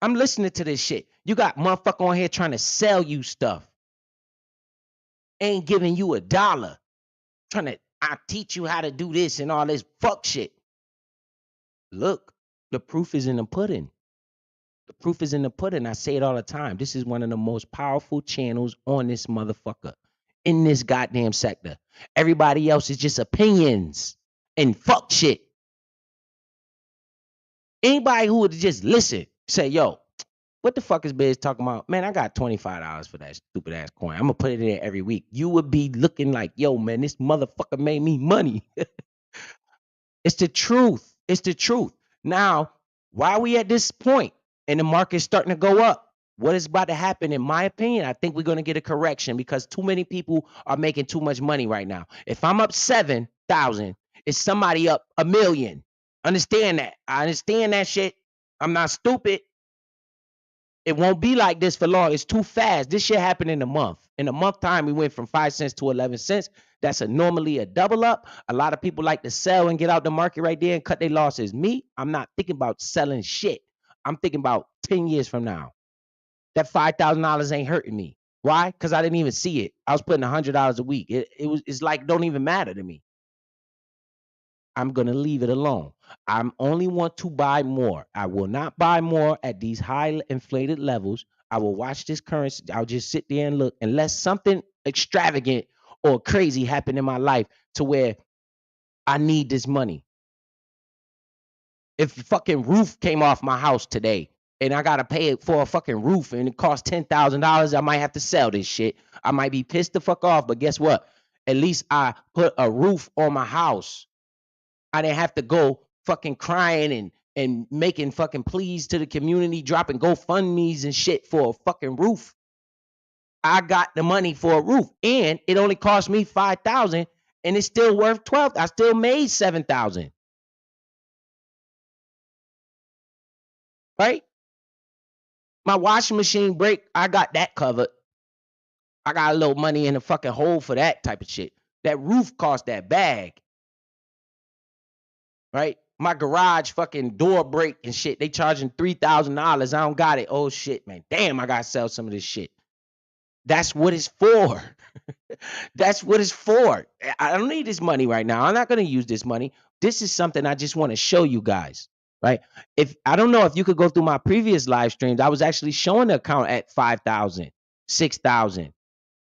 D: I'm listening to this shit. You got motherfucker on here trying to sell you stuff. Ain't giving you $1. Trying to, I teach you how to do this and all this fuck shit. Look, the proof is in the pudding. The proof is in the pudding. I say it all the time. This is one of the most powerful channels on this motherfucker in this goddamn sector. Everybody else is just opinions and fuck shit. Anybody who would just listen, say, yo, what the fuck is Biz talking about? Man, I got $25 for that stupid ass coin. I'm gonna put it in there every week. You would be looking like, yo, man, this motherfucker made me money. It's the truth. It's the truth. Now, why are we at this point and the market's starting to go up? What is about to happen, in my opinion, I think we're going to get a correction because too many people are making too much money right now. If I'm up 7,000, it's somebody up 1 million. Understand that. I understand that shit. I'm not stupid. It won't be like this for long. It's too fast. This shit happened in a month. In a month time, we went from 5 cents to 11 cents. That's normally a double up. A lot of people like to sell and get out the market right there and cut their losses. Me, I'm not thinking about selling shit. I'm thinking about 10 years from now. That $5,000 ain't hurting me. Why? Because I didn't even see it. I was putting $100 a week. It's like, don't even matter to me. I'm going to leave it alone. I only want to buy more. I will not buy more at these high inflated levels. I will watch this currency. I'll just sit there and look unless something extravagant or crazy happened in my life to where I need this money. If the fucking roof came off my house today and I got to pay it for a fucking roof and it costs $10,000, I might have to sell this shit. I might be pissed the fuck off, but guess what? At least I put a roof on my house. I didn't have to go fucking crying and making fucking pleas to the community, dropping GoFundMe's and shit for a fucking roof. I got the money for a roof, and it only cost me $5,000. and it's still worth 12. I still made 7,000. Right? My washing machine break, I got that covered. I got a little money in the fucking hole for that type of shit. That roof cost that bag. Right? My garage fucking door break and shit. They charging $3,000. I don't got it. Oh shit, man. Damn, I gotta sell some of this shit. That's what it's for. That's what it's for. I don't need this money right now. I'm not gonna use this money. This is something I just want to show you guys. Right? If I don't know if you could go through my previous live streams, I was actually showing the account at 5,000, 6,000,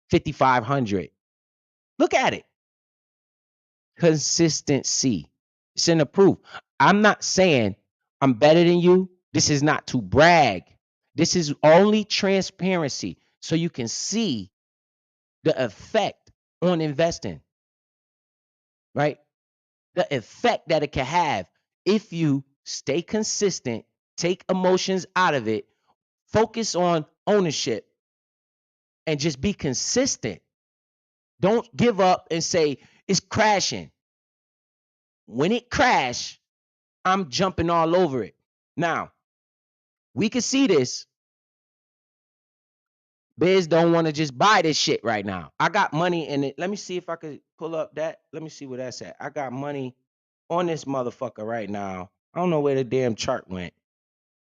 D: 5,500. Look at it. Consistency. It's in the proof. I'm not saying I'm better than you. This is not to brag. This is only transparency so you can see the effect on investing, right? The effect that it can have if you stay consistent, take emotions out of it, focus on ownership, and just be consistent. Don't give up and say it's crashing. When it crash, I'm jumping all over it. Now, we can see this. Biz don't want to just buy this shit right now. I got money in it. Let me see if I could pull up that. Let me see where that's at. I got money on this motherfucker right now. I don't know where the damn chart went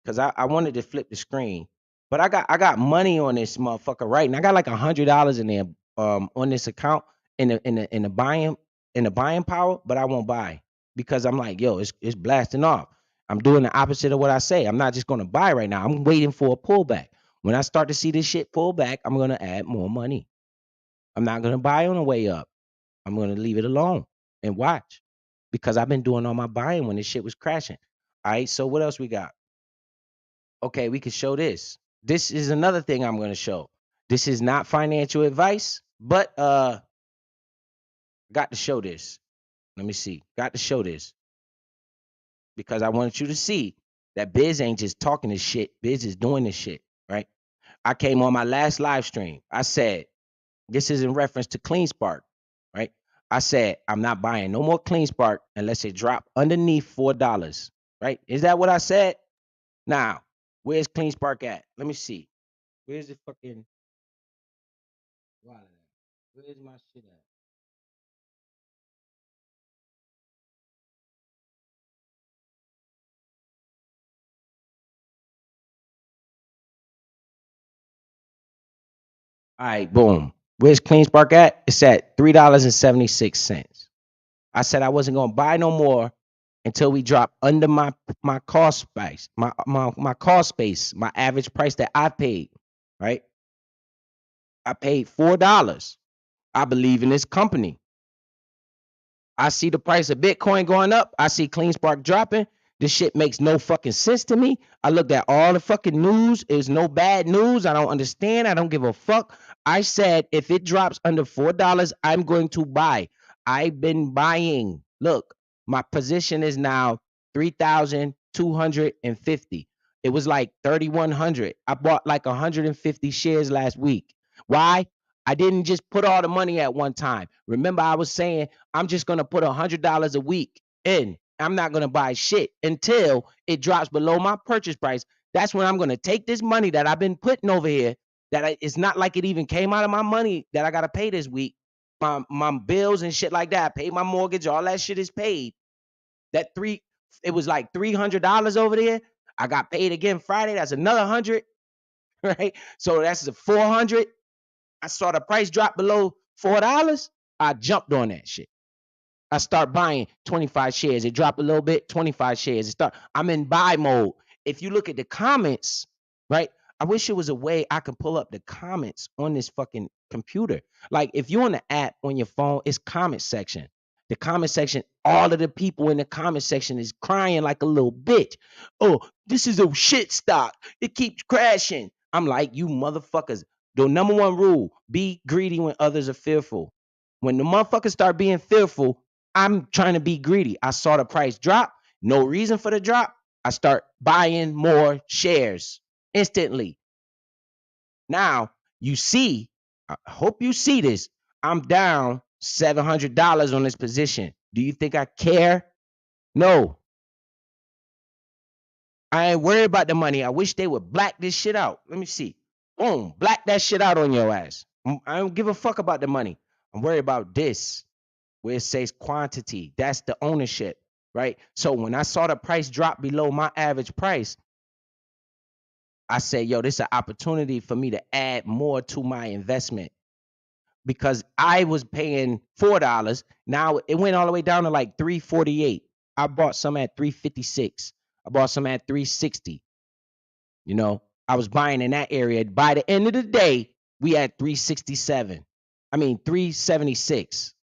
D: because I wanted to flip the screen. But I got money on this motherfucker right now. I got like $100 in there on this account in the buying power, but I won't buy because I'm like, yo, it's blasting off. I'm doing the opposite of what I say. I'm not just gonna buy right now. I'm waiting for a pullback. When I start to see this shit pull back, I'm gonna add more money. I'm not gonna buy on the way up. I'm gonna leave it alone and watch because I've been doing all my buying when this shit was crashing. All right, so what else we got? Okay, we could show this. This is another thing I'm gonna show. This is not financial advice, but got to show this. Let me see. Got to show this because I want you to see that Biz ain't just talking this shit. Biz is doing this shit, right? I came on my last live stream. I said, this is in reference to Clean Spark, right? I said, I'm not buying no more Clean Spark unless it drop underneath $4, right? Is that what I said? Now, where's Clean Spark at? Let me see. Where's the fucking wallet at? Where's my shit at? All right, boom. Where's Clean Spark at? It's at $3.76. I said I wasn't gonna buy no more until we drop under my cost space, my cost space, my average price that I paid. Right? I paid $4. I believe in this company. I see the price of Bitcoin going up. I see Clean Spark dropping. This shit makes no fucking sense to me. I looked at all the fucking news. There's no bad news. I don't understand. I don't give a fuck. I said if it drops under $4, I'm going to buy. I've been buying. Look, my position is now 3,250. It was like 3,100. I bought like 150 shares last week. Why? I didn't just put all the money at one time. Remember, I was saying I'm just gonna put $100 a week in. I'm not gonna buy shit until it drops below my purchase price. That's when I'm gonna take this money that I've been putting over here. It's not like it even came out of my money that I gotta pay this week. My bills and shit like that. I paid my mortgage. All that shit is paid. It was like $300 over there. I got paid again Friday. That's another 100, right? So that's the 400. I saw the price drop below $4. I jumped on that shit. I start buying 25 shares. It dropped a little bit, 25 shares. I'm in buy mode. If you look at the comments, right? I wish it was a way I could pull up the comments on this fucking computer. Like if you're on the app on your phone, it's comment section. The comment section, all of the people in the comment section is crying like a little bitch. Oh, this is a shit stock. It keeps crashing. I'm like, you motherfuckers. The number one rule, be greedy when others are fearful. When the motherfuckers start being fearful, I'm trying to be greedy. I saw the price drop, no reason for the drop. I start buying more shares instantly. Now, you see, I hope you see this. I'm down $700 on this position. Do you think I care? No. I ain't worried about the money. I wish they would black this shit out. Let me see. Boom, black that shit out on your ass. I don't give a fuck about the money. I'm worried about this, where it says quantity. That's the ownership, right? So when I saw the price drop below my average price, I said, yo, this is an opportunity for me to add more to my investment, because I was paying $4. Now it went all the way down to like $3.48. I bought some at $3.56. I bought some at $3.60. You know, I was buying in that area. By the end of the day, we had $3.67. I mean $3.76.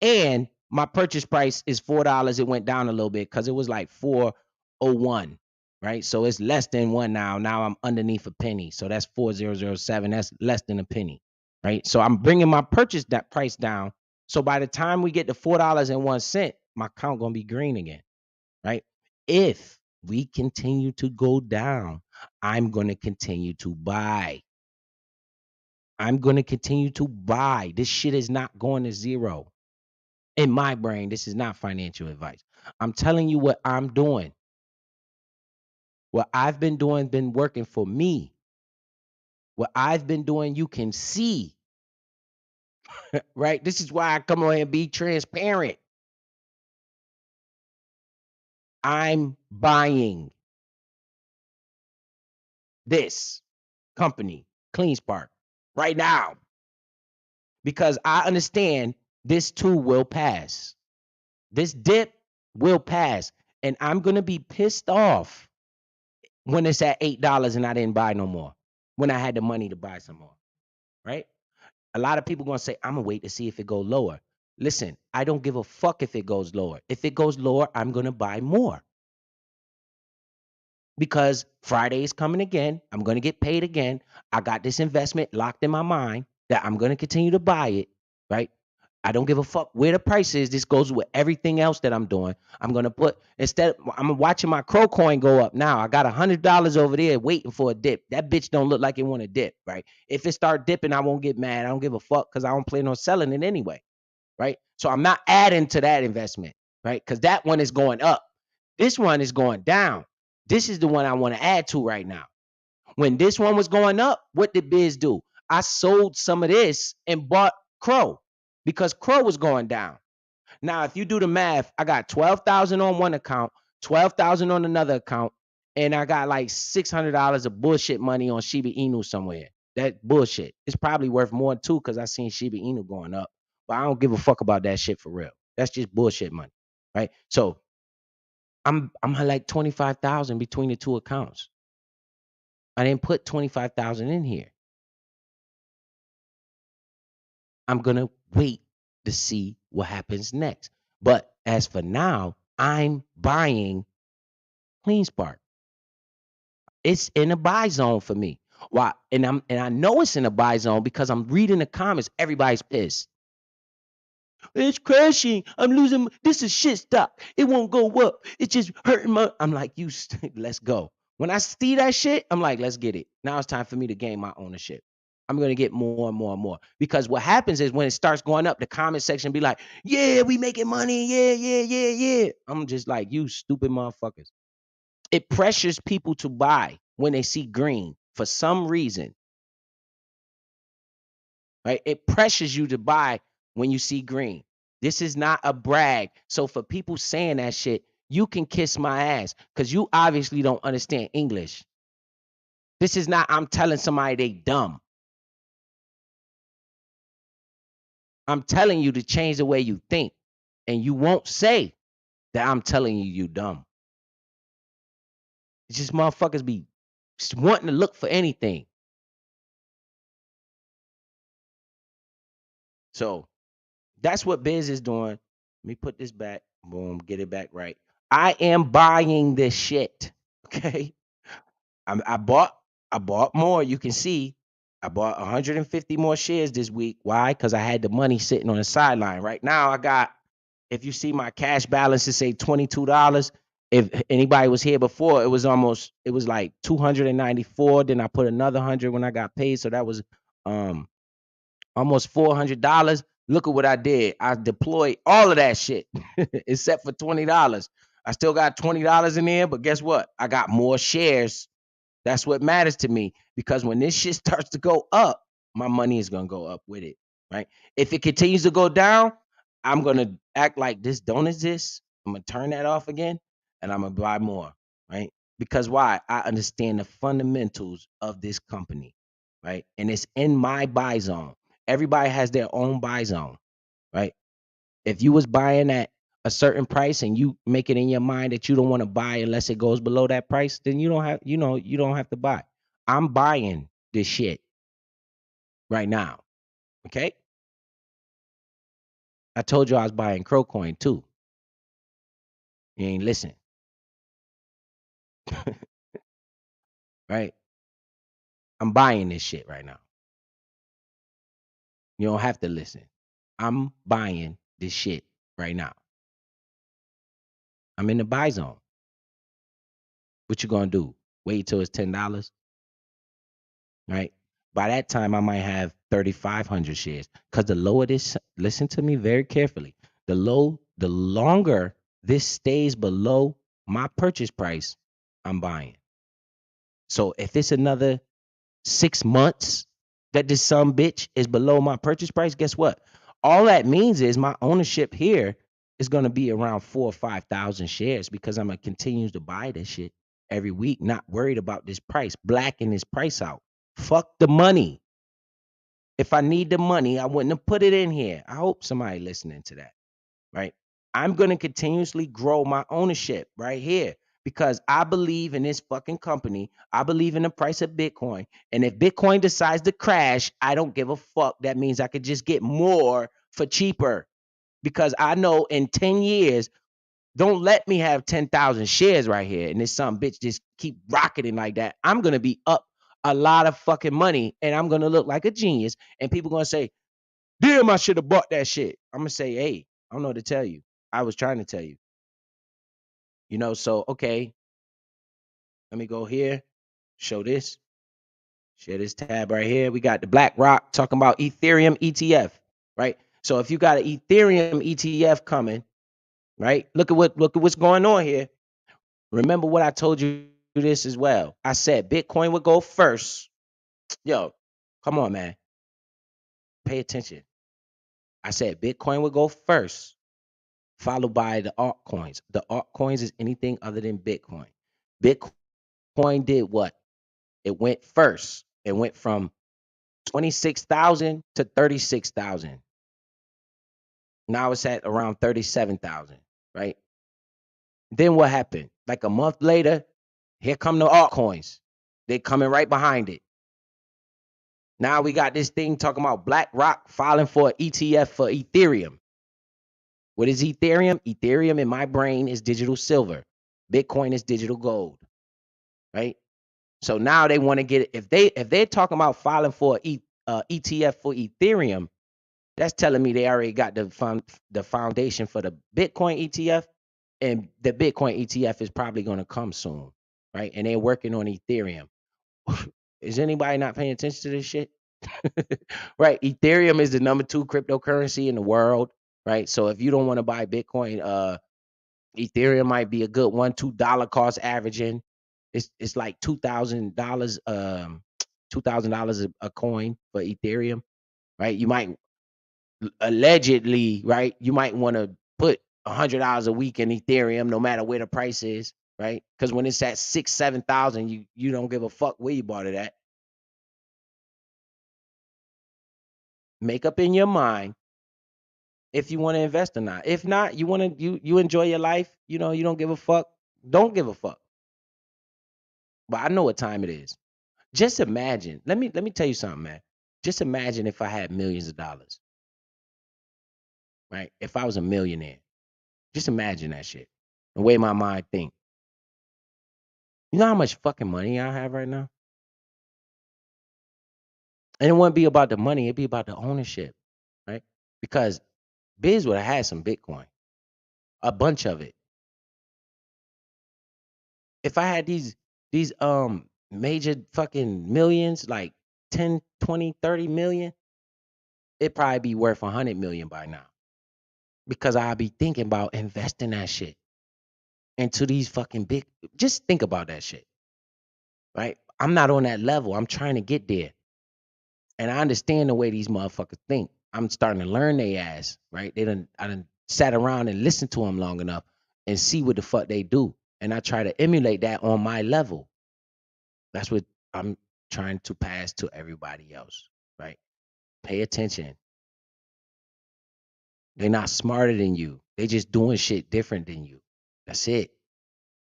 D: And my purchase price is $4. It went down a little bit because it was like $4.01, right? So it's less than one now. Now I'm underneath a penny. So that's $4.007. That's less than a penny, right? So I'm bringing my purchase that price down. So by the time we get to $4.01, my account gonna be green again, right? If we continue to go down, I'm gonna continue to buy. I'm gonna continue to buy. This shit is not going to zero. In my brain, this is not financial advice. I'm telling you what I'm doing. What I've been doing been working for me. What I've been doing, you can see, right? This is why I come on and be transparent. I'm buying this company, CleanSpark, right now, because I understand this too will pass. This dip will pass, and I'm gonna be pissed off when it's at $8 and I didn't buy no more, when I had the money to buy some more, right? A lot of people gonna say, I'm gonna wait to see if it goes lower. Listen, I don't give a fuck if it goes lower. If it goes lower, I'm gonna buy more, because Friday is coming again. I'm gonna get paid again. I got this investment locked in my mind that I'm gonna continue to buy it, right? I don't give a fuck where the price is. This goes with everything else that I'm doing. I'm gonna put, instead, I'm watching my Crow coin go up now. I got $100 over there waiting for a dip. That bitch don't look like it want to dip, right? If it start dipping, I won't get mad. I don't give a fuck, because I don't plan on selling it anyway, right? So I'm not adding to that investment, right? Because that one is going up. This one is going down. This is the one I want to add to right now. When this one was going up, what did Biz do? I sold some of this and bought Crow, because Crow was going down. Now, if you do the math, I got 12,000 on one account, 12,000 on another account, and I got like $600 of bullshit money on Shiba Inu somewhere. That bullshit. It's probably worth more too, because I seen Shiba Inu going up. But I don't give a fuck about that shit for real. That's just bullshit money, right? So I'm like 25,000 between the two accounts. I didn't put 25,000 in here. I'm gonna wait to see what happens next. But as for now, I'm buying CleanSpark. It's in a buy zone for me. Why? And I know it's in a buy zone because I'm reading the comments. Everybody's pissed. It's crashing. I'm losing. This is shit stock. It won't go up. It's just hurting my. I'm like, let's go. When I see that shit, I'm like, let's get it. Now it's time for me to gain my ownership. I'm gonna get more and more and more, because what happens is when it starts going up, the comment section be like, "Yeah, we making money. Yeah, yeah, yeah, yeah." I'm just like, you stupid motherfuckers. It pressures people to buy when they see green for some reason, right? It pressures you to buy when you see green. This is not a brag. So for people saying that shit, you can kiss my ass, because you obviously don't understand English. This is not, I'm telling somebody they dumb. I'm telling you to change the way you think, and you won't say that I'm telling you dumb. It's just motherfuckers be just wanting to look for anything. So that's what Biz is doing. Let me put this back. Boom, get it back right. I am buying this shit. Okay. I bought more. You can see I bought 150 more shares this week. Why? Because I had the money sitting on the sideline. Right now, I got, if you see my cash balance, it say $22. If anybody was here before, it was like 294. Then I put another 100 when I got paid. So that was almost $400. Look at what I did. I deployed all of that shit except for $20. I still got $20 in there, but guess what? I got more shares. That's what matters to me, because when this shit starts to go up, my money is gonna go up with it, right? If it continues to go down, I'm gonna act like this don't exist. I'm gonna turn that off again, and I'm gonna buy more, right? Because why? I understand the fundamentals of this company, right? And it's in my buy zone. Everybody has their own buy zone, right? If you was buying at a certain price and you make it in your mind that you don't want to buy unless it goes below that price, then you don't have, you don't have to buy. I'm buying this shit right now. Okay. I told you I was buying Crowcoin too. You ain't listen, right? I'm buying this shit right now. You don't have to listen. I'm buying this shit right now. I'm in the buy zone. What you gonna do? Wait till it's $10? Right? By that time, I might have 3,500 shares. Because the lower this, listen to me very carefully. The longer this stays below my purchase price, I'm buying. So if it's another 6 months that this some bitch is below my purchase price, guess what? All that means is my ownership here is going to be around 4,000 or 5,000 shares, because I'm going to continue to buy this shit every week, not worried about this price, blacking this price out. Fuck the money. If I need the money, I wouldn't have put it in here. I hope somebody listening to that, right? I'm going to continuously grow my ownership right here, because I believe in this fucking company. I believe in the price of Bitcoin. And if Bitcoin decides to crash, I don't give a fuck. That means I could just get more for cheaper, because I know in 10 years, don't let me have 10,000 shares right here and this some bitch just keep rocketing like that. I'm going to be up a lot of fucking money, and I'm going to look like a genius, and people going to say, damn, I should have bought that shit. I'm going to say, hey, I don't know what to tell you. I was trying to tell you, so, okay, let me go here, show this, share this tab right here. We got the BlackRock talking about Ethereum ETF, right? So if you got an Ethereum ETF coming, right? Look at what's going on here. Remember what I told you this as well. I said Bitcoin would go first. Yo, come on, man. Pay attention. I said Bitcoin would go first, followed by the altcoins. The altcoins is anything other than Bitcoin. Bitcoin did what? It went first. It went from 26,000 to 36,000. Now it's at around 37,000, right? Then what happened? Like a month later, here come the altcoins. They coming right behind it. Now we got this thing talking about BlackRock filing for an ETF for Ethereum. What is Ethereum? Ethereum in my brain is digital silver. Bitcoin is digital gold, right? So now they want to get it. If they're talking about filing for ETF for Ethereum, that's telling me they already got the foundation for the Bitcoin ETF, and the Bitcoin ETF is probably going to come soon, right? And they're working on Ethereum. Is anybody not paying attention to this shit? Right. Ethereum is the number 2 cryptocurrency in the world. Right. So if you don't want to buy Bitcoin, Ethereum might be a good one. $2 cost averaging. It's like $2,000, $2,000 a coin for Ethereum. Right. You might allegedly, right? You might want to put $100 a week in Ethereum, no matter where the price is. Right. Because when it's at 6,000-7,000, you don't give a fuck where you bought it at. Make up in your mind if you want to invest or not. If not, you want to you enjoy your life, you don't give a fuck. Don't give a fuck. But I know what time it is. Just imagine. Let me tell you something, man. Just imagine if I had millions of dollars, right? If I was a millionaire. Just imagine that shit. The way my mind think. You know how much fucking money I have right now? And it wouldn't be about the money, it'd be about the ownership, right? Because Biz would have had some Bitcoin, a bunch of it. If I had these major fucking millions, like 10, 20, 30 million, it probably be worth 100 million by now because I'll be thinking about investing that shit into these fucking big. Just think about that shit, right? I'm not on that level. I'm trying to get there, and I understand the way these motherfuckers think. I'm starting to learn they ass, right? I done sat around and listened to them long enough and see what the fuck they do, and I try to emulate that on my level. That's what I'm trying to pass to everybody else, right? Pay attention. They're not smarter than you. They just doing shit different than you. That's it.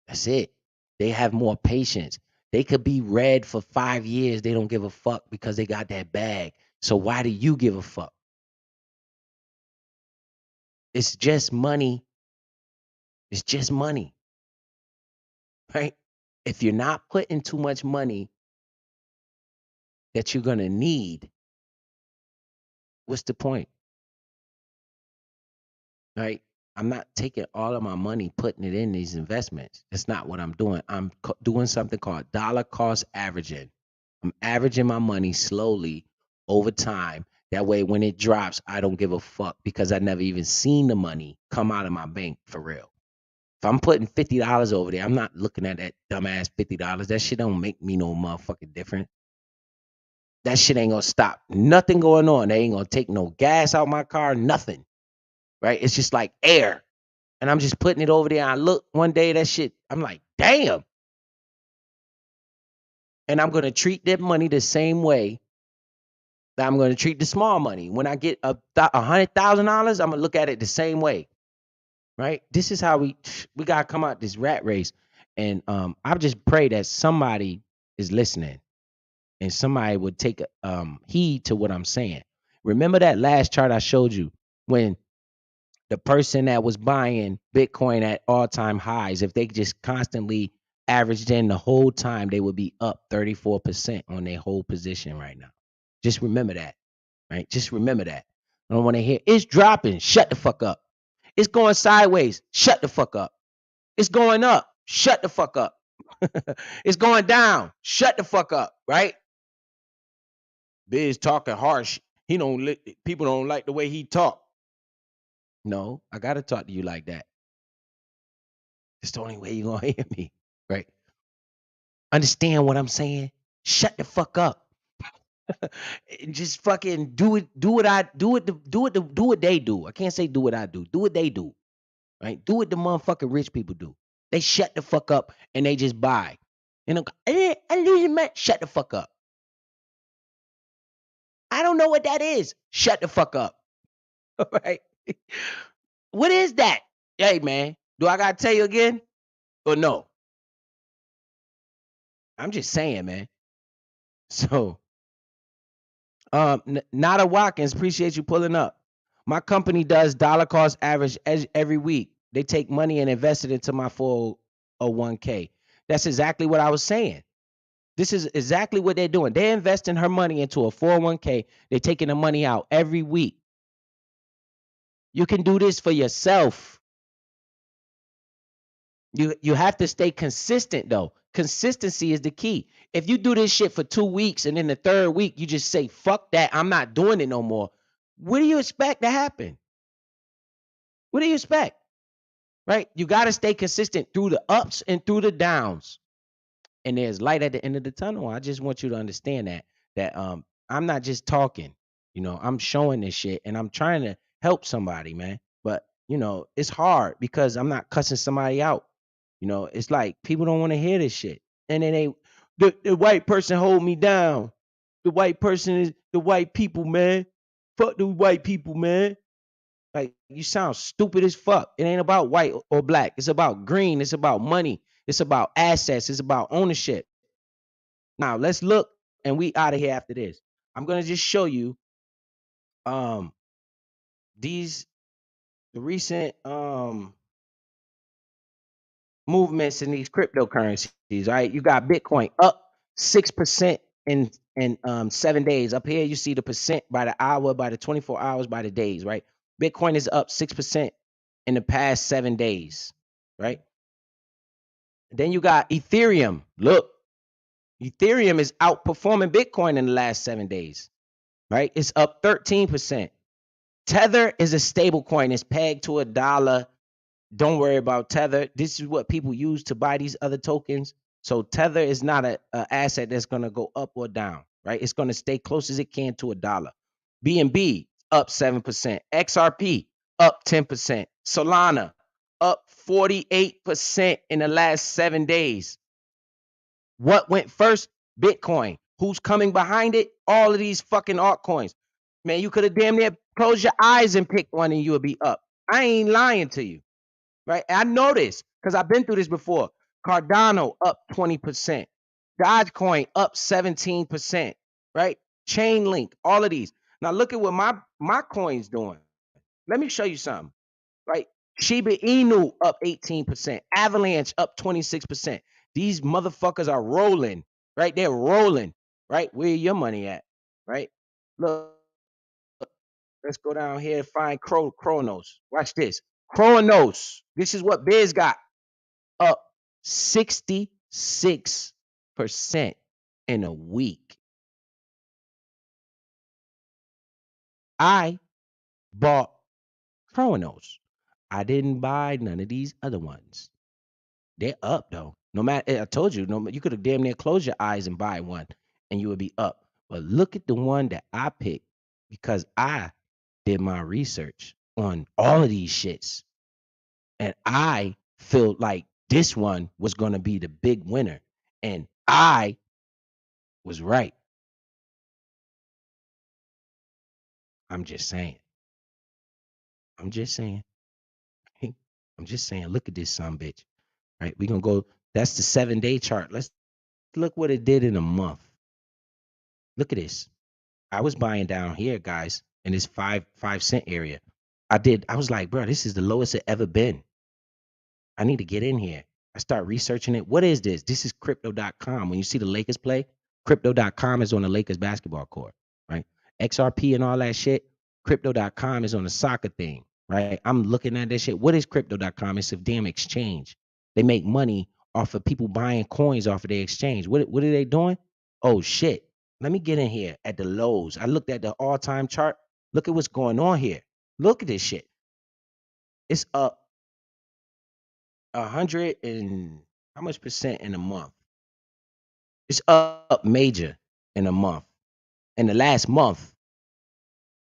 D: That's it. They have more patience. They could be red for 5 years. They don't give a fuck because they got that bag. So why do you give a fuck? It's just money. It's just money, right? If you're not putting too much money that you're going to need, what's the point? Right? I'm not taking all of my money, putting it in these investments. That's not what I'm doing. I'm doing something called dollar cost averaging. I'm averaging my money slowly over time. That way, when it drops, I don't give a fuck because I never even seen the money come out of my bank for real. If I'm putting $50 over there, I'm not looking at that dumbass $50. That shit don't make me no motherfucking different. That shit ain't gonna stop nothing going on. They ain't gonna take no gas out my car, nothing. Right? It's just like air. And I'm just putting it over there. I look one day, that shit, I'm like, damn. And I'm gonna treat that money the same way that I'm gonna treat the small money. When I get $100,000, I'm gonna look at it the same way. Right? This is how we gotta come out this rat race. And I just pray that somebody is listening and somebody would take heed to what I'm saying. Remember that last chart I showed you when the person that was buying Bitcoin at all-time highs, if they just constantly averaged in the whole time, they would be up 34% on their whole position right now. Just remember that, right? Just remember that. I don't want to hear it's dropping. Shut the fuck up. It's going sideways. Shut the fuck up. It's going up. Shut the fuck up. It's going down. Shut the fuck up, right? Biz talking harsh. He don't people don't like the way he talk. No, I gotta talk to you like that. It's the only way you're gonna hear me, right? Understand what I'm saying? Shut the fuck up. Just fucking do it. Do what I do it. Do what they do. I can't say do what I do. Do what they do. Right? Do what the motherfucking rich people do. They shut the fuck up and they just buy. And I losing man. Shut the fuck up. I don't know what that is. Shut the fuck up. All right. What is that? Hey man, do I gotta tell you again? Or no? I'm just saying, man. So Nada Watkins, appreciate you pulling up. My company does dollar cost average every week. They take money and invest it into my 401k. That's exactly what I was saying. This is exactly what they're doing. They're investing her money into a 401k. They're taking the money out every week. You can do this for yourself. You have to stay consistent though. Consistency is the key. If you do this shit for 2 weeks and in the third week you just say fuck that, I'm not doing it no more. What do you expect to happen? What do you expect? Right? You got to stay consistent through the ups and through the downs. And there's light at the end of the tunnel. I just want you to understand that I'm not just talking. I'm showing this shit and I'm trying to help somebody, man. But it's hard because I'm not cussing somebody out. It's like people don't want to hear this shit. And then the white person hold me down. The white person is the white people, man. Fuck the white people, man. Like you sound stupid as fuck. It ain't about white or black. It's about green. It's about money. It's about assets. It's about ownership. Now let's look, and we out of here after this. I'm gonna just show you um these the recent movements in these cryptocurrencies. All right, you got Bitcoin up 6% in 7 days. Up here, you see the percent by the hour, by the 24 hours, by the days. Right, Bitcoin is up 6% in the past 7 days. Right. Then you got Ethereum. Look, Ethereum is outperforming Bitcoin in the last 7 days. right? It's up 13%. Tether is a stable coin. It's pegged to $1. Don't worry about Tether. This is what people use to buy these other tokens. So Tether is not a asset that's going to go up or down, right? It's going to stay close as it can to $1. BNB up 7%. XRP up 10%. Solana up 48% in the last 7 days. What went first? Bitcoin. Who's coming behind it? All of these fucking altcoins. Man, you could have damn near closed your eyes and picked one and you would be up. I ain't lying to you, right? I know this because I've been through this before. Cardano up 20%. Dogecoin up 17%, right? Chainlink, all of these. Now look at what my coin's doing. Let me show you something, right? Shiba Inu up 18%. Avalanche up 26%. These motherfuckers are rolling, right? They're rolling, right? Where your money at, right? Look, let's go down here and find Chronos. Watch this. Chronos. This is what Biz got. Up 66% in a week. I bought Chronos. I didn't buy none of these other ones. They're up though. No matter, I told you, you could have damn near closed your eyes and buy one, and you would be up. But look at the one that I picked because I did my research on all of these shits, and I felt like this one was gonna be the big winner, and I was right. I'm just saying. I'm just saying. I'm just saying. Look at this son bitch. Right? We're gonna go. That's the 7-day chart. Let's look what it did in a month. Look at this. I was buying down here, guys, in this 5 cent area. I was like, bro, this is the lowest it ever been. I need to get in here. I start researching it. What is this? This is crypto.com. When you see the Lakers play, crypto.com is on the Lakers basketball court, right? XRP and all that shit, crypto.com is on the soccer thing, right? I'm looking at this shit. What is crypto.com? It's a damn exchange. They make money off of people buying coins off of their exchange. What are they doing? Oh shit. Let me get in here at the lows. I looked at the all-time chart. Look at what's going on here. Look at this shit. It's up 100 and how much percent in a month? It's up major in a month. In the last month,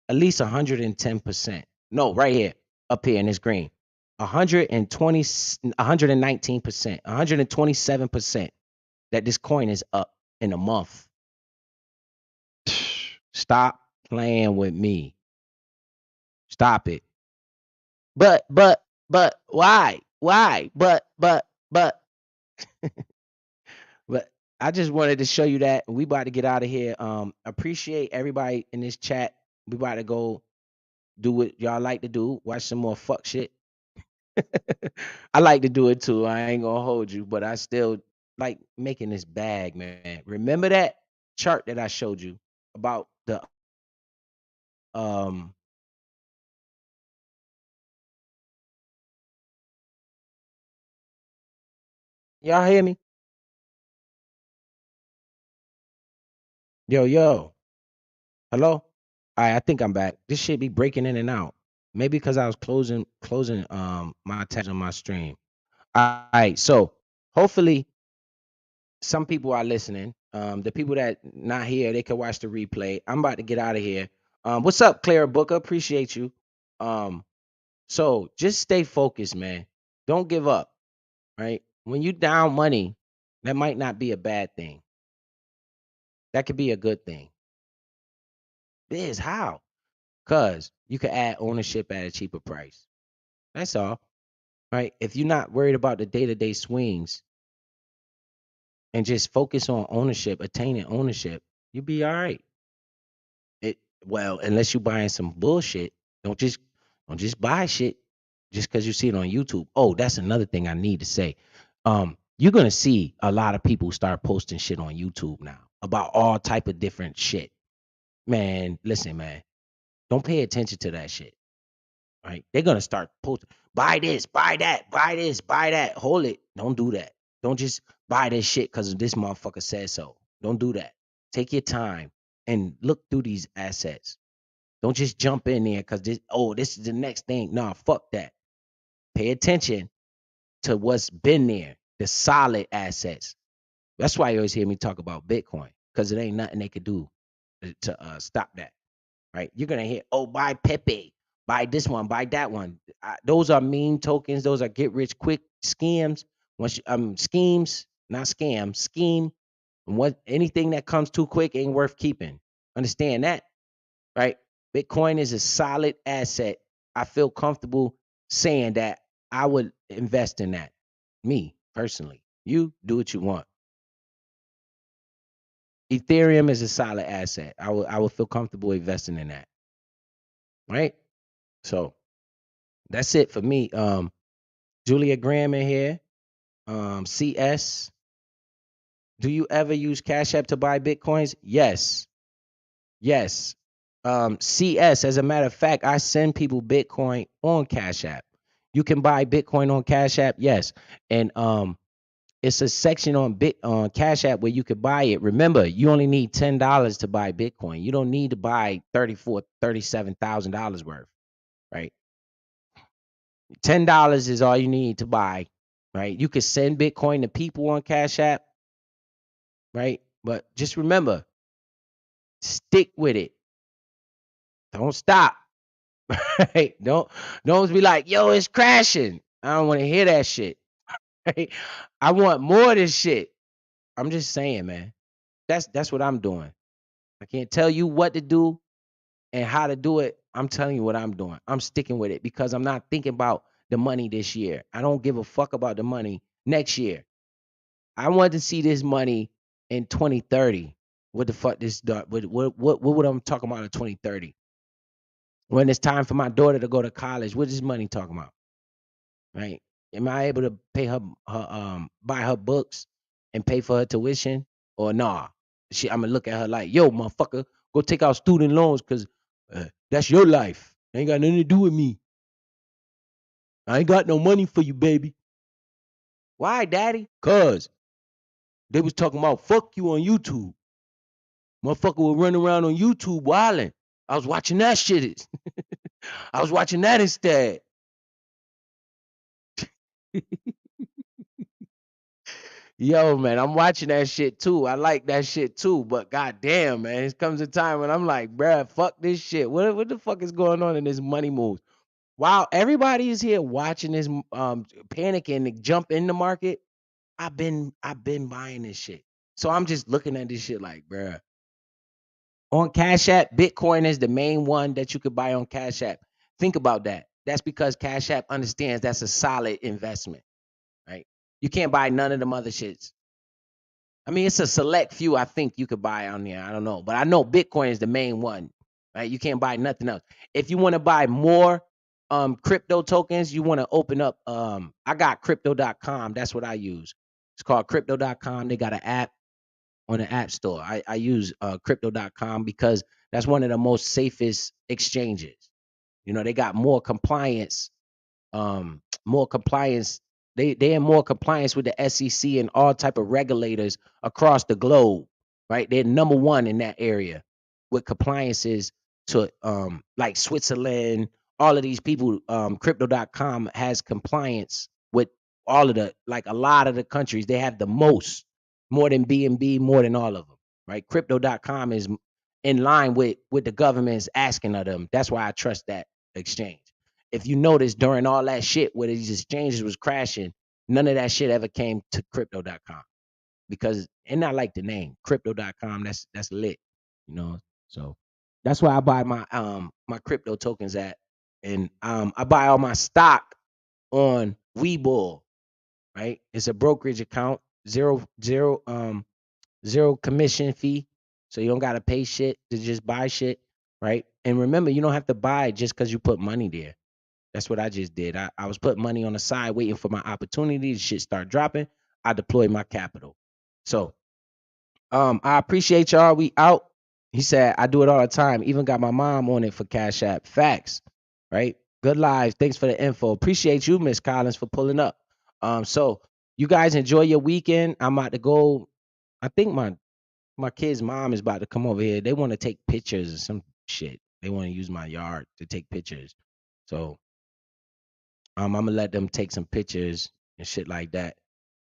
D: at least 110%. No, right here, up here in this green. 120, 119%, 127% that this coin is up in a month. Stop playing with me. Stop it. But why? Why? But But I just wanted to show you that we about to get out of here. Appreciate everybody in this chat. We about to go do what y'all like to do. Watch some more fuck shit. I like to do it too. I ain't gonna hold you, but I still like making this bag, man. Remember that chart that I showed you about the um y'all hear me? Yo. Hello? All right, I think I'm back. This shit be breaking in and out. Maybe because I was closing my tabs on my stream. All right, so hopefully some people are listening. The people that not here, they can watch the replay. I'm about to get out of here. What's up, Clara Booker? Appreciate you. So just stay focused, man. Don't give up. Right? When you down money, that might not be a bad thing. That could be a good thing. Biz, how? Cause you can add ownership at a cheaper price. That's all. Right? If you're not worried about the day-to-day swings and just focus on ownership, attaining ownership, you'll be all right. Well, unless you're buying some bullshit, don't just buy shit just because you see it on YouTube. Oh, that's another thing I need to say. You're gonna see a lot of people start posting shit on YouTube now about all type of different shit. Man, listen, man, don't pay attention to that shit. Right? They're gonna start posting, buy this, buy that, buy this, buy that. Hold it. Don't do that. Don't just buy this shit because this motherfucker said so. Don't do that. Take your time and look through these assets. Don't just jump in there because this is the next thing. No, fuck that. Pay attention to what's been there, the solid assets. That's why you always hear me talk about Bitcoin, because it ain't nothing they could do to stop that. Right? You're gonna hear, oh, buy Pepe, buy this one, buy that one. Those are meme tokens. Those are get rich quick schemes. Schemes, not scam, scheme. And what anything that comes too quick ain't worth keeping. Understand that, right? Bitcoin is a solid asset. I feel comfortable saying that I would invest in that. Me personally. You do what you want. Ethereum is a solid asset. I would feel comfortable investing in that. Right? So that's it for me. Julia Graham in here. CS. Do you ever use Cash App to buy Bitcoins? Yes. Yes. CS, as a matter of fact, I send people Bitcoin on Cash App. You can buy Bitcoin on Cash App, yes. And it's a section on Cash App where you could buy it. Remember, you only need $10 to buy Bitcoin. You don't need to buy $37,000 worth, right? $10 is all you need to buy, right? You could send Bitcoin to people on Cash App, right? But just remember, stick with it. Don't stop. Right? Don't be like, yo, it's crashing. I don't want to hear that shit. Right? I want more of this shit. I'm just saying, man. That's what I'm doing. I can't tell you what to do and how to do it. I'm telling you what I'm doing. I'm sticking with it because I'm not thinking about the money this year. I don't give a fuck about the money next year. I want to see this money in 2030. What the fuck this what would I'm talking about in 2030? When it's time for my daughter to go to college, what is money talking about? Right? Am I able to pay her buy her books and pay for her tuition? Or nah? I'm gonna look at her like, yo, motherfucker, go take out student loans because that's your life. Ain't got nothing to do with me. I ain't got no money for you, baby. Why, daddy? Cause they was talking about fuck you on YouTube. Motherfucker was running around on YouTube wilding. I was watching that shit. I was watching that instead. Yo, man, I'm watching that shit too. I like that shit too. But goddamn, man, it comes a time when I'm like, bruh, fuck this shit. What the fuck is going on in this money move? Wow, everybody is here watching this panicking to jump in the market. I've been buying this shit. So I'm just looking at this shit like, bruh. On Cash App, Bitcoin is the main one that you could buy on Cash App. Think about that. That's because Cash App understands that's a solid investment, right? You can't buy none of them other shits. I mean, it's a select few I think you could buy on there. I don't know. But I know Bitcoin is the main one, right? You can't buy nothing else. If you want to buy more crypto tokens, you want to open up I got crypto.com. That's what I use. It's called crypto.com. They got an app on the app store. I use crypto.com because that's one of the most safest exchanges. You know, they got more compliance. They in more compliance with the SEC and all type of regulators across the globe, right? They're number one in that area with compliances to like Switzerland, all of these people. Crypto.com has compliance with all of the like a lot of the countries. They have the most, more than BNB, more than all of them, right? Crypto.com is in line with the government's asking of them. That's why I trust that exchange. If you notice during all that shit where these exchanges was crashing, none of that shit ever came to crypto.com because and I like the name crypto.com. That's lit, you know. So that's why I buy my crypto tokens at, and I buy all my stock on Webull, right? It's a brokerage account, zero commission fee, so you don't gotta pay shit to just buy shit, right? And remember, you don't have to buy just because you put money there. That's what I just did. I was putting money on the side, waiting for my opportunity. The shit start dropping. I deployed my capital. So I appreciate y'all. We out. He said, I do it all the time. Even got my mom on it for Cash App. Facts. Right? Good lives. Thanks for the info. Appreciate you, Miss Collins, for pulling up. So you guys enjoy your weekend. I'm about to go. I think my My kid's mom is about to come over here. They want to take pictures of some shit. They want to use my yard to take pictures. So I'm gonna let them take some pictures and shit like that.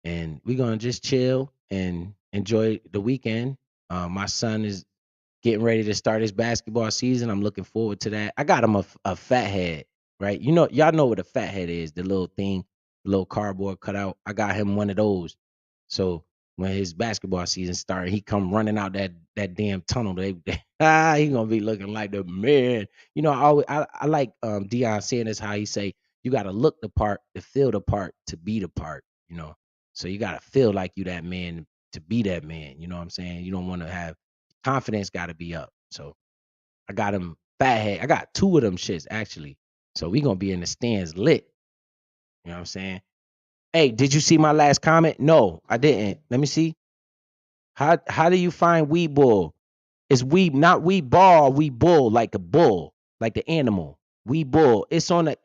D: And we're gonna just chill and enjoy the weekend. My son is getting ready to start his basketball season. I'm looking forward to that. I got him a fat head, right? You know, y'all know what a fat head is, the little thing, the little cardboard cutout. I got him one of those. So when his basketball season started, he come running out that damn tunnel. He gonna be looking like the man. You know, I like Deion saying this how he say you gotta look the part to feel the part to be the part, you know. So you gotta feel like you that man to be that man. You know what I'm saying? You don't want to have confidence gotta be up. So I got him fat head. I got two of them shits actually. So we gonna be in the stands lit. You know what I'm saying? Hey, did you see my last comment? No, I didn't. Let me see. How do you find we bull? It's we not we ball, we bull, like a bull, like the animal. We bull. It's on the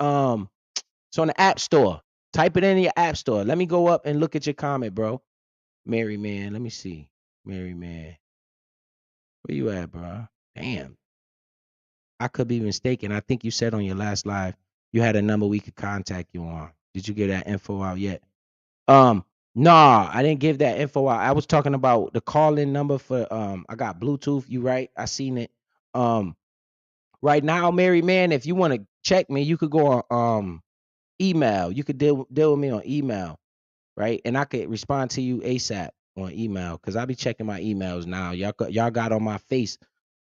D: app store. Type it in your app store. Let me go up and look at your comment, bro. Mary man, let me see. Mary man. Where you at, bro? Damn. I could be mistaken. I think you said on your last live you had a number we could contact you on. Did you get that info out yet? Um, nah, I didn't give that info out. I was talking about the call-in number for I got Bluetooth. You right? I seen it. Um, right now, Mary man, if you want to check me, you could go on email. You could deal with me on email, right? And I could respond to you ASAP on email because I be checking my emails now. Y'all got on my face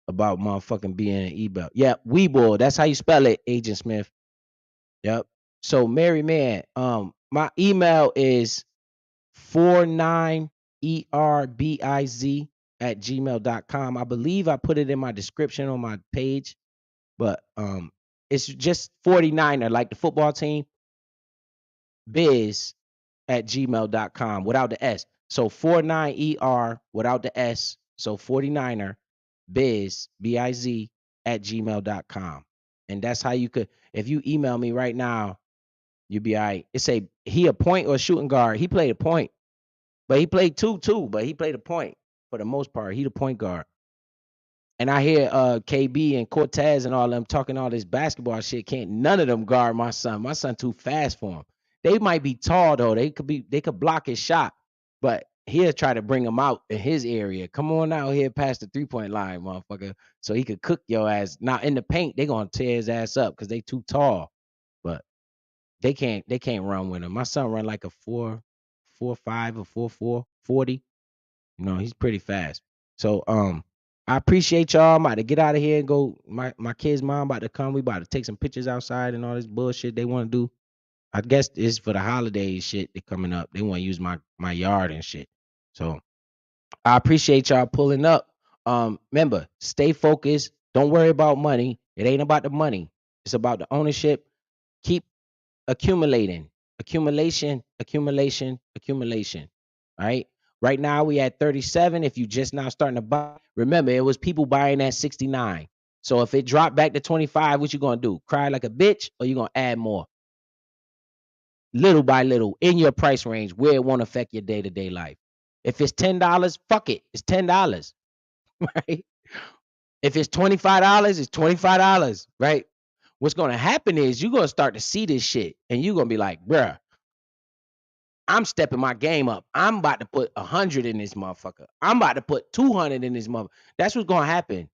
D: about motherfucking being an email. Yeah, Weeble. That's how you spell it, Agent Smith. Yep. So Mary man, my email is 49erbiz at gmail.com. I believe I put it in my description on my page, but it's just 49er, like the football team, biz at gmail.com without the S. So 49er without the S. So 49er biz, B-I-Z at gmail.com. And that's how you could, if you email me right now, you'll be all right. It's he a point or a shooting guard. He played a point. But he played two too, but he played a point for the most part. He the point guard. And I hear KB and Cortez and all them talking all this basketball shit. Can't none of them guard my son. My son too fast for him. They might be tall though. They could block his shot, but he'll try to bring him out in his area. Come on out here past the 3-point line, motherfucker. So he could cook your ass. Now in the paint, they gonna tear his ass up because they too tall. But they can't run with him. My son run like a 4.45 or 4.4 40. You know, he's pretty fast. So I appreciate y'all. I'm about to get out of here and go. My kid's mom about to come. We about to take some pictures outside and all this bullshit they want to do. I guess it's for the holidays shit they coming up. They want to use my yard and shit. So I appreciate y'all pulling up. Remember, stay focused. Don't worry about money. It ain't about the money. It's about the ownership. Keep accumulating, accumulation. All right. Right now we at 37. If you just now starting to buy, remember it was people buying at 69. So if it dropped back to 25, what you gonna do? Cry like a bitch, or you gonna add more? Little by little in your price range where it won't affect your day-to-day life. If it's $10, fuck it. It's $10, right? If it's $25, it's $25, right? What's gonna happen is you're gonna start to see this shit and you're gonna be like, bruh, I'm stepping my game up. I'm about to put 100 in this motherfucker. I'm about to put 200 in this mother. That's what's gonna happen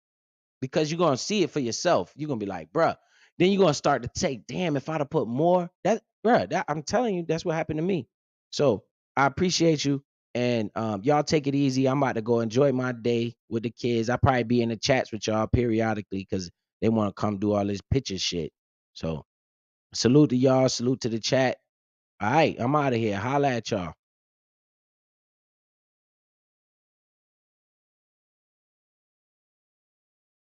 D: because you're gonna see it for yourself. You're gonna be like, bruh. Then you're gonna start to say, damn, if I'd have put more, I'm telling you, that's what happened to me. So I appreciate you. And y'all take it easy. I'm about to go enjoy my day with the kids. I'll probably be in the chats with y'all periodically because they want to come do all this picture shit. So salute to y'all. Salute to the chat. All right, I'm out of here. Holla at y'all.